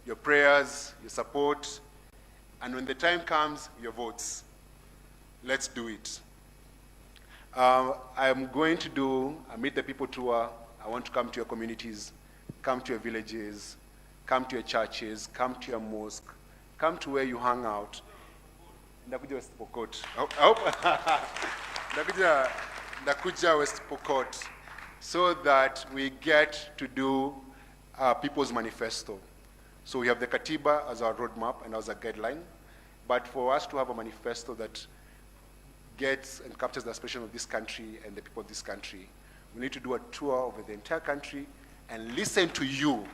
your prayers, your support, and when the time comes, your votes. Let's do it. I'm going to do a Meet the People tour. I want to come to your communities, come to your villages, come to your churches, come to your mosque, come to where you hang out. Ndakuja West Pokot. Ndakuja West Pokot, so that we get to do People's Manifesto. So we have the Katiba as our roadmap and as a guideline, but for us to have a manifesto that gets and captures the aspiration of this country and the people of this country, we need to do a tour over the entire country and listen to you.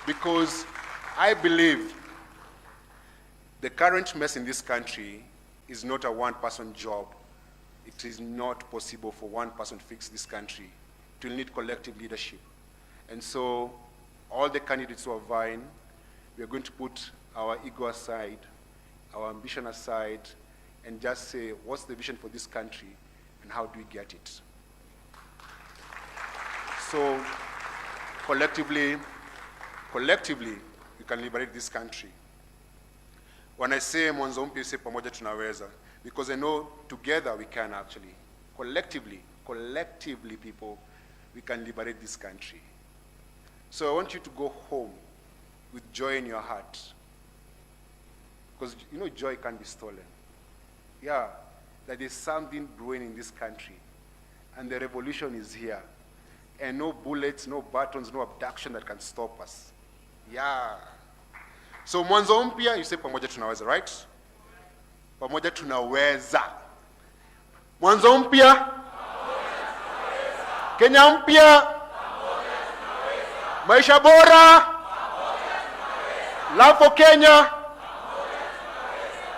Because I believe the current mess in this country is not a one-person job. It is not possible for one person to fix this country. It will need collective leadership. And so all the candidates who are vying, we are going to put our ego aside, our ambition aside, and just say, what's the vision for this country and how do we get it? So collectively, we can liberate this country. When I say mwanzo mpya, say pamoja tunaweza, because I know together we can actually. Collectively people, we can liberate this country. So I want you to go home with joy in your heart. Because you know joy can't be stolen. Yeah, that there's something brewing in this country. And the revolution is here. And no bullets, no buttons, no abduction that can stop us. Yeah. So mwanzo mpya, you say pamoja tunaweza, right? Pamoja tunaweza. Mwanzo mpya. Kenya mpya. Maisha bora. Love for Kenya.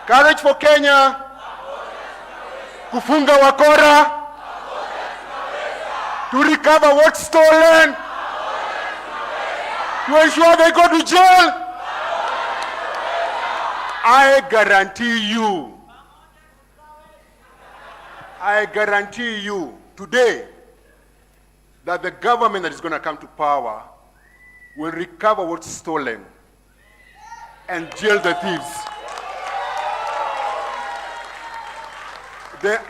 Courage for Kenya. Kufunga wakora. To recover what's stolen. To ensure they go to jail. I guarantee you today that the government that is going to come to power will recover what's stolen and jail the thieves. The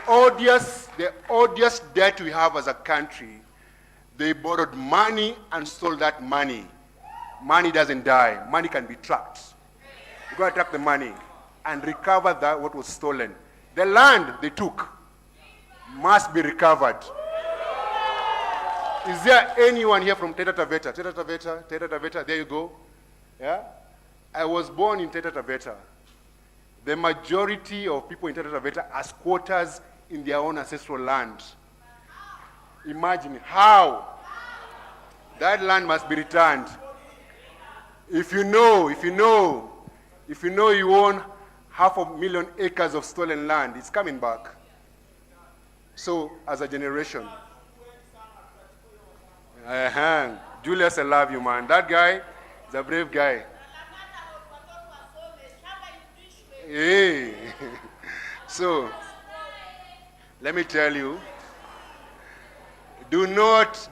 odious debt we have as a country, they borrowed money and stole that money. Money doesn't die. Money can be tracked. You're going to track the money and recover that what was stolen. The land they took must be recovered. Is there anyone here from Taita Taveta? There you go. Yeah? I was born in Taita Taveta. The majority of people in Taita Taveta are squatters in their own ancestral land. Imagine how that land must be returned. If you know you own 500,000 acres of stolen land, it's coming back. So, as a generation, Julius, I love you, man. That guy is a brave guy. Hey. So, let me tell you, do not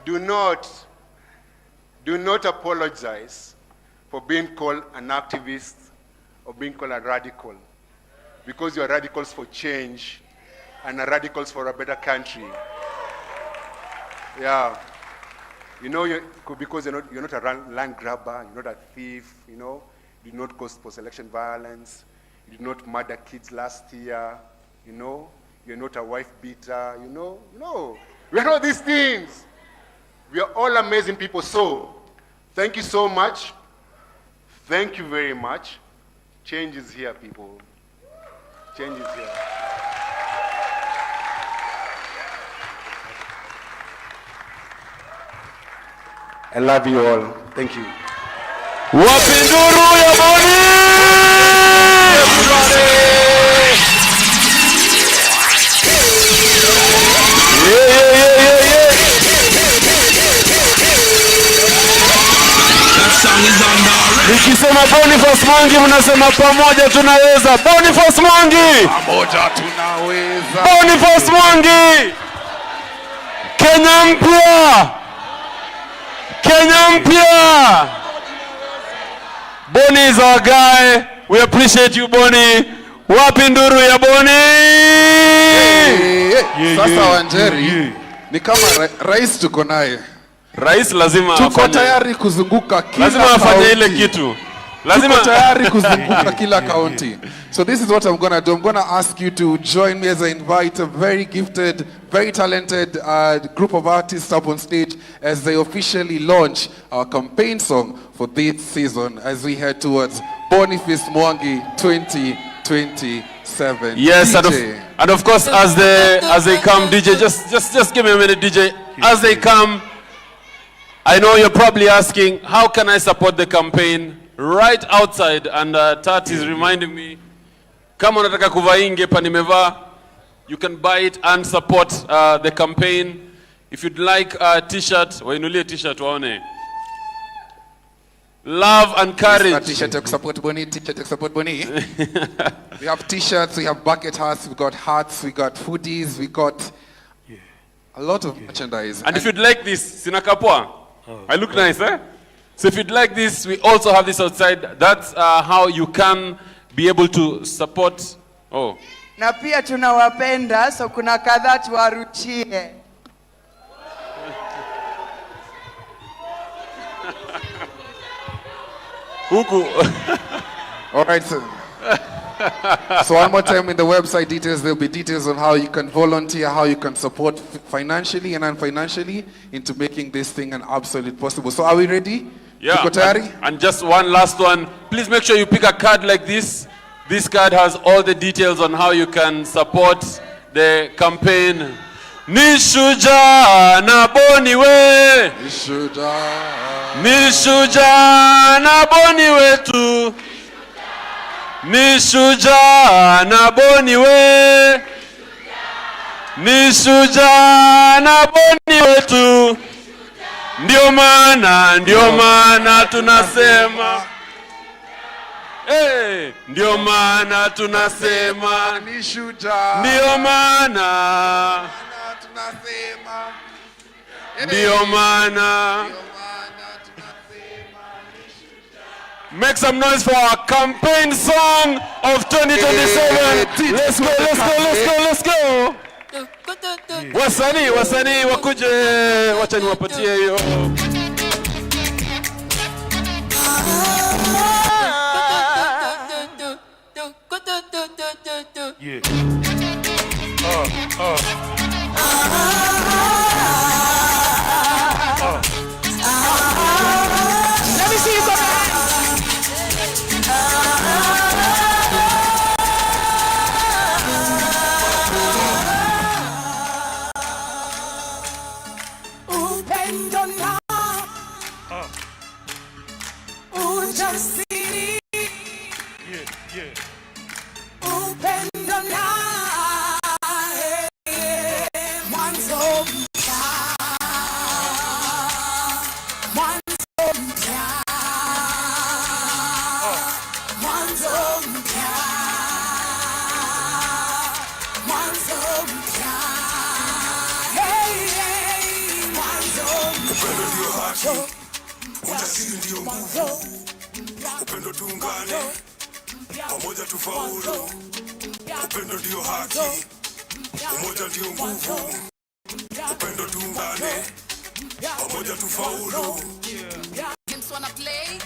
apologize for being called an activist or being called a radical, because you are radicals for change and are radicals for a better country. Yeah. You know, because you're not a land grabber, you're not a thief, you know, you did not cause post-election violence, you did not murder kids last year, you know, you're not a wife beater, you know, no. We are not these things. We are all amazing people. So, thank you so much. Thank you very much. Change is here, people. Change is here. I love you all. Thank you. Wapinduru ya Boni! That song is on the Boniface Mwangi mnasema pamoja tunaweza. Boniface Mwangi. Pamoja tunaweza. Boniface Mwangi. Kenya mpya. Kenya mpya. Boni is our guy. We appreciate you, Boni. Wapi nduru ya Boni? Sasa Wanjeri, ni kama rais tuko naye. Rais lazima tuko tayari kuzunguka kila lazima afanye ile kitu. Lazima tuko tayari kuzunguka kila county. So this is what I'm going to do. I'm going to ask you to join me as I invite a very gifted, very talented group of artists up on stage as they officially launch our campaign song for this season as we head towards Boniface Mwangi 2027. Yes, and of course as they come, DJ, just give me a minute, DJ. As they come, I know you're probably asking, how can I support the campaign? Right outside, and Tati is reminding me, kama unataka kuvaa ingepa nimevaa, you can buy it and support the campaign. If you'd like a t-shirt, wainulie t-shirt waone. Love and courage. T-shirt to support Boni, t-shirt to support Boni. We have t-shirts, we have bucket hats, we got hats, we got hoodies, we got a lot of merchandise. And if you'd like this, sinakapwa. I look nice, eh? So if you'd like this, we also have this outside. That's how you can be able to support. Oh. Na pia tunawapenda, so kuna kadhaa tuwaruchie. Huku. All right, sir. So one more time in the website details, there'll be details on how you can volunteer, how you can support financially and non-financially into making this thing an absolute possible. So are we ready? Yeah, and just one last one. Please make sure you pick a card like this. This card has all the details on how you can support the campaign. Nishuja na Boni we. Nishuja na Boni wetu. Nishuja na Boni we. Nishuja na Boni wetu. Ndio maana tunasema. Ndio maana tunasema. Nishuja. Ndio maana tunasema. Ndio maana. Make some noise for our campaign song of 2027. Let's go. Wasanii wakuje, wacha niwapatie hiyo. Let me see you go. Ujasiri ndio nguvu, upendo tuungane, pamoja tufaulu. Upendo ndio haki, umoja ndio nguvu, upendo tuungane, pamoja tufaulu. Games wanna play,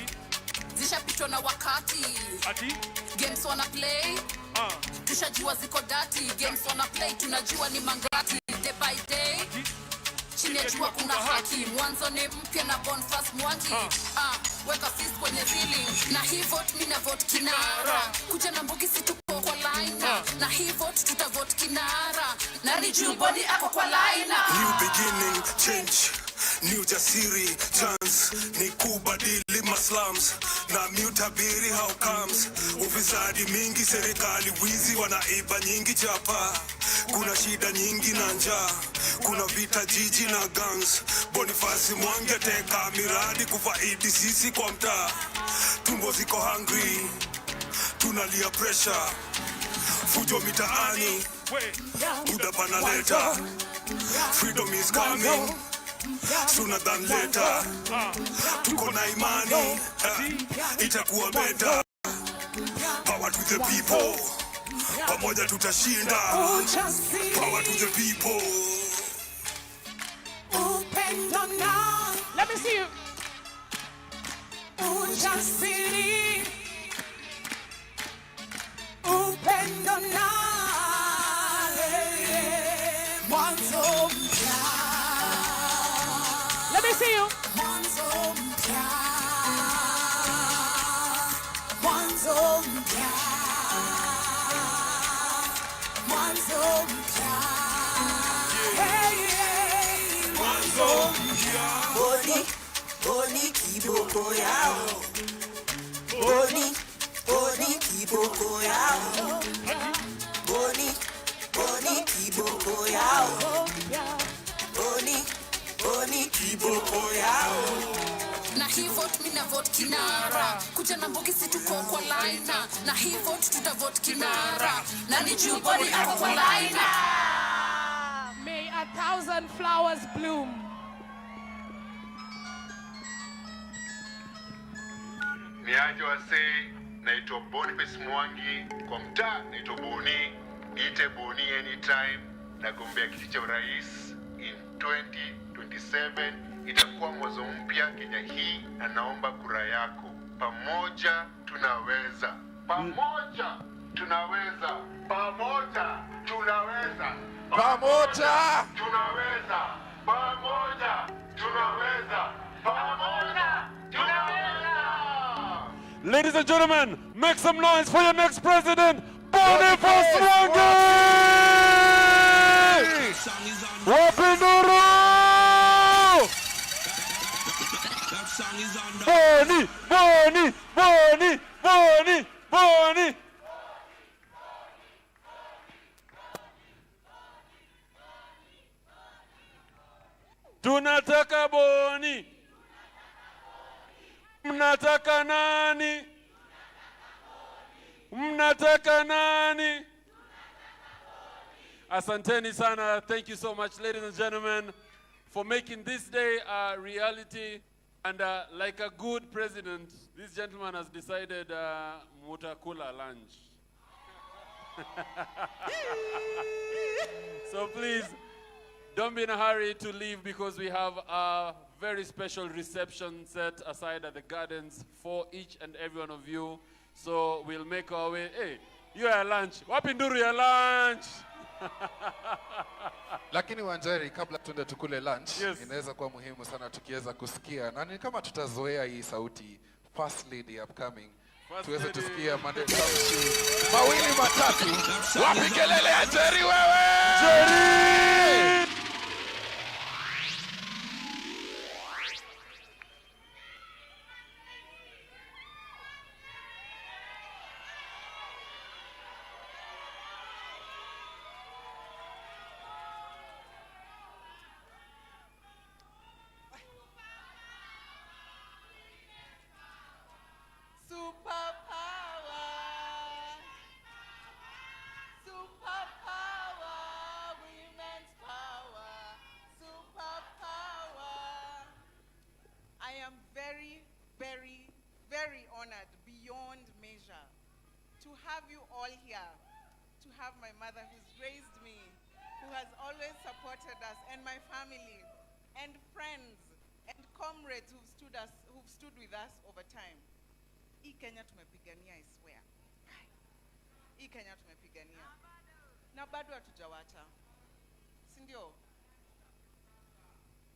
zishapitwa na wakati. Games wanna play, tushajua ziko dati. Games wanna play, tunajua ni mangati. Day by day, chini ya jua kuna haki. Mwanzo ni mpya na Boniface Mwangi. Weka fist kwenye ceiling. Na hii vote mina vote kinara. Kuja na mbugi si tuko kwa line. Na hii vote tuta vote kinara. Na ni juu Boni ako kwa line. New beginning, change. ni ujasiri chance ni kubadili maslums na miutabiri how comes ufisadi mingi serikali wizi wanaiba nyingi chapa kuna shida nyingi na njaa kuna vita jiji na gangs Boniface Mwangi teka miradi kufaidi sisi kwa mtaa tumbo ziko hungry tunalia pressure fujo mitaani muda panaleta freedom is coming sooner than later tuko na imani itakuwa better power to the people pamoja tutashinda power to the people let me see you ujasiri upendo na mwanzo mpya let me see you mwanzo mpya mwanzo mpya mwanzo mpya mwanzo mpya boni kiboko yao boni kiboko yao boni kiboko yao boni kiboko yao na hii vote mina vote kinara kuja na mbogi si tuko kwa laina na hii vote tuta vote kinara na ni juu boni ako kwa laina may 1,000 flowers bloom Niaje wasee, naitwa Boniface Mwangi, kwa mtaa naitwa Boni, niite Boni anytime, nagombea kiti cha urais in 2027, itakuwa mwanzo mpya Kenya hii na naomba kura yako. Pamoja tunaweza. Pamoja tunaweza. Pamoja tunaweza. Pamoja tunaweza. Pamoja tunaweza. Pamoja tunaweza. Ladies and gentlemen, make some noise for your next president, Boniface Mwangi! Wapinduru! Boni, Boni, Boni, Boni, Boni! Tunataka Boni! Mnataka nani? Mnataka nani? Asanteni sana. Thank you so much, ladies and gentlemen, for making this day a reality. And like a good president, this gentleman has decided mutakula lunch. So please, don't be in a hurry to leave because we have a very special reception set aside at the gardens for each and every one of you. So we'll make our way. Hey, you are lunch. Wapinduru ya lunch. Lakini Wanjeri, kabla tuende tukule lunch, inaweza kuwa muhimu sana tukiweza kusikia na ni kama tutazoea hii sauti First Lady upcoming. Tuweze tusikia maneno mawili matatu. Wapi kelele ya Jerry wewe? Jerry! Very honored beyond measure to have you all here, to have my mother who's raised me, who has always supported us, and my family, and friends, and comrades who've stood with us over time. Hii Kenya tumepigania, I swear. Hii Kenya tumepigania. Na bado hatujawacha. Si ndio?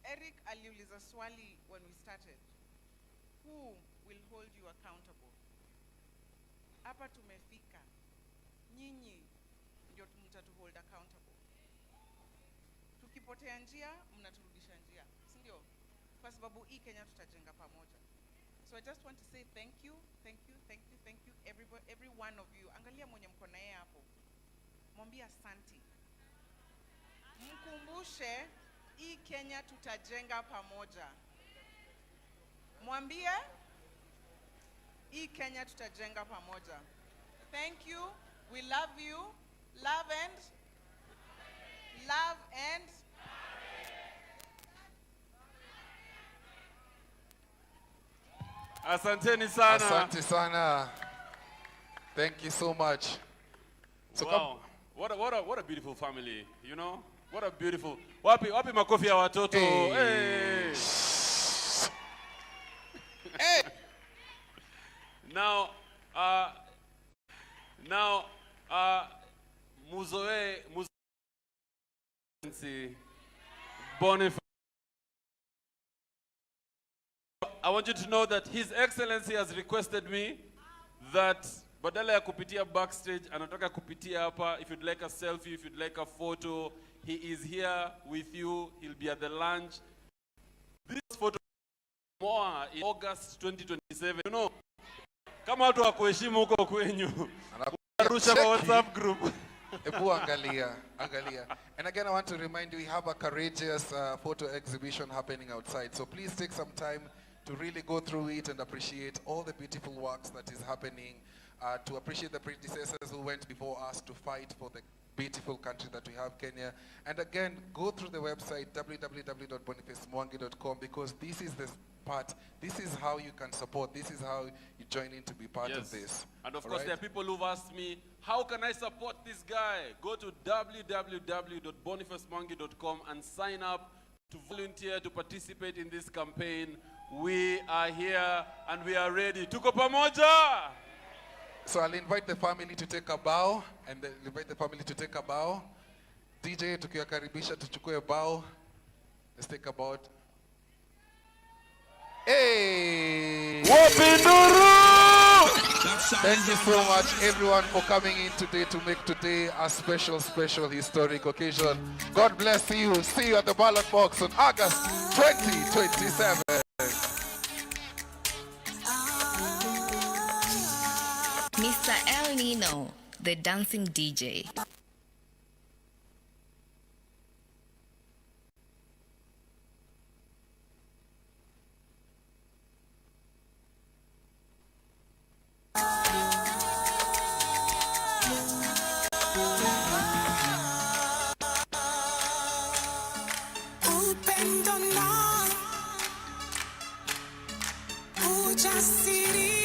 Eric aliuliza swali when we started. Who will hold you accountable? Hapa tumefika. Nyinyi ndio mtatu hold accountable. Tukipotea njia, mnaturudisha njia. Si ndio? kwa sababu hii Kenya tutajenga pamoja. So I just want to say thank you, every one of you. Angalia mwenye mko na yeye hapo. Mwambie asante. Mkumbushe hii Kenya tutajenga pamoja. Mwambie hii Kenya tutajenga pamoja. Thank you. We love you. Love and Asanteni sana. Asante sana. Thank you so much. So wow. What a beautiful family, you know? What a beautiful. Wapi makofi ya watoto. Hey. Hey. Now Muzoe Boniface. I want you to know that His Excellency has requested me that badala ya kupitia backstage, anataka kupitia hapa. If you'd like a selfie, if you'd like a photo, he is here with you. He'll be at the lunch. This photo more in August 2027. You know, kama watu wa kuheshimu huko kwenyu. Arusha kwa WhatsApp group. Angalia. And again, I want to remind you, we have a courageous photo exhibition happening outside. So please take some time to really go through it and appreciate all the beautiful works that is happening, to appreciate the predecessors who went before us to fight for the beautiful country that we have, Kenya. And again, go through the website, www.bonifacemwangi.com, because this is the part, this is how you can support, this is how you join in to be part of this. And of course, there are people who've asked me, how can I support this guy? Go to www.bonifacemwangi.com and sign up to volunteer, to participate in this campaign. We are here and we are ready. Tuko pamoja! So I'll invite the family to take a bow, and then invite the family to take a bow. DJ, tukiwakaribisha tuchukue bow. Let's take a bow. Hey! Wapinduru! Thank you so much, everyone, for coming in today to make today a special, historic occasion. God bless you. See you at the ballot box on August 2027. Mr. El Nino, the dancing DJ. Upendo na ujasiri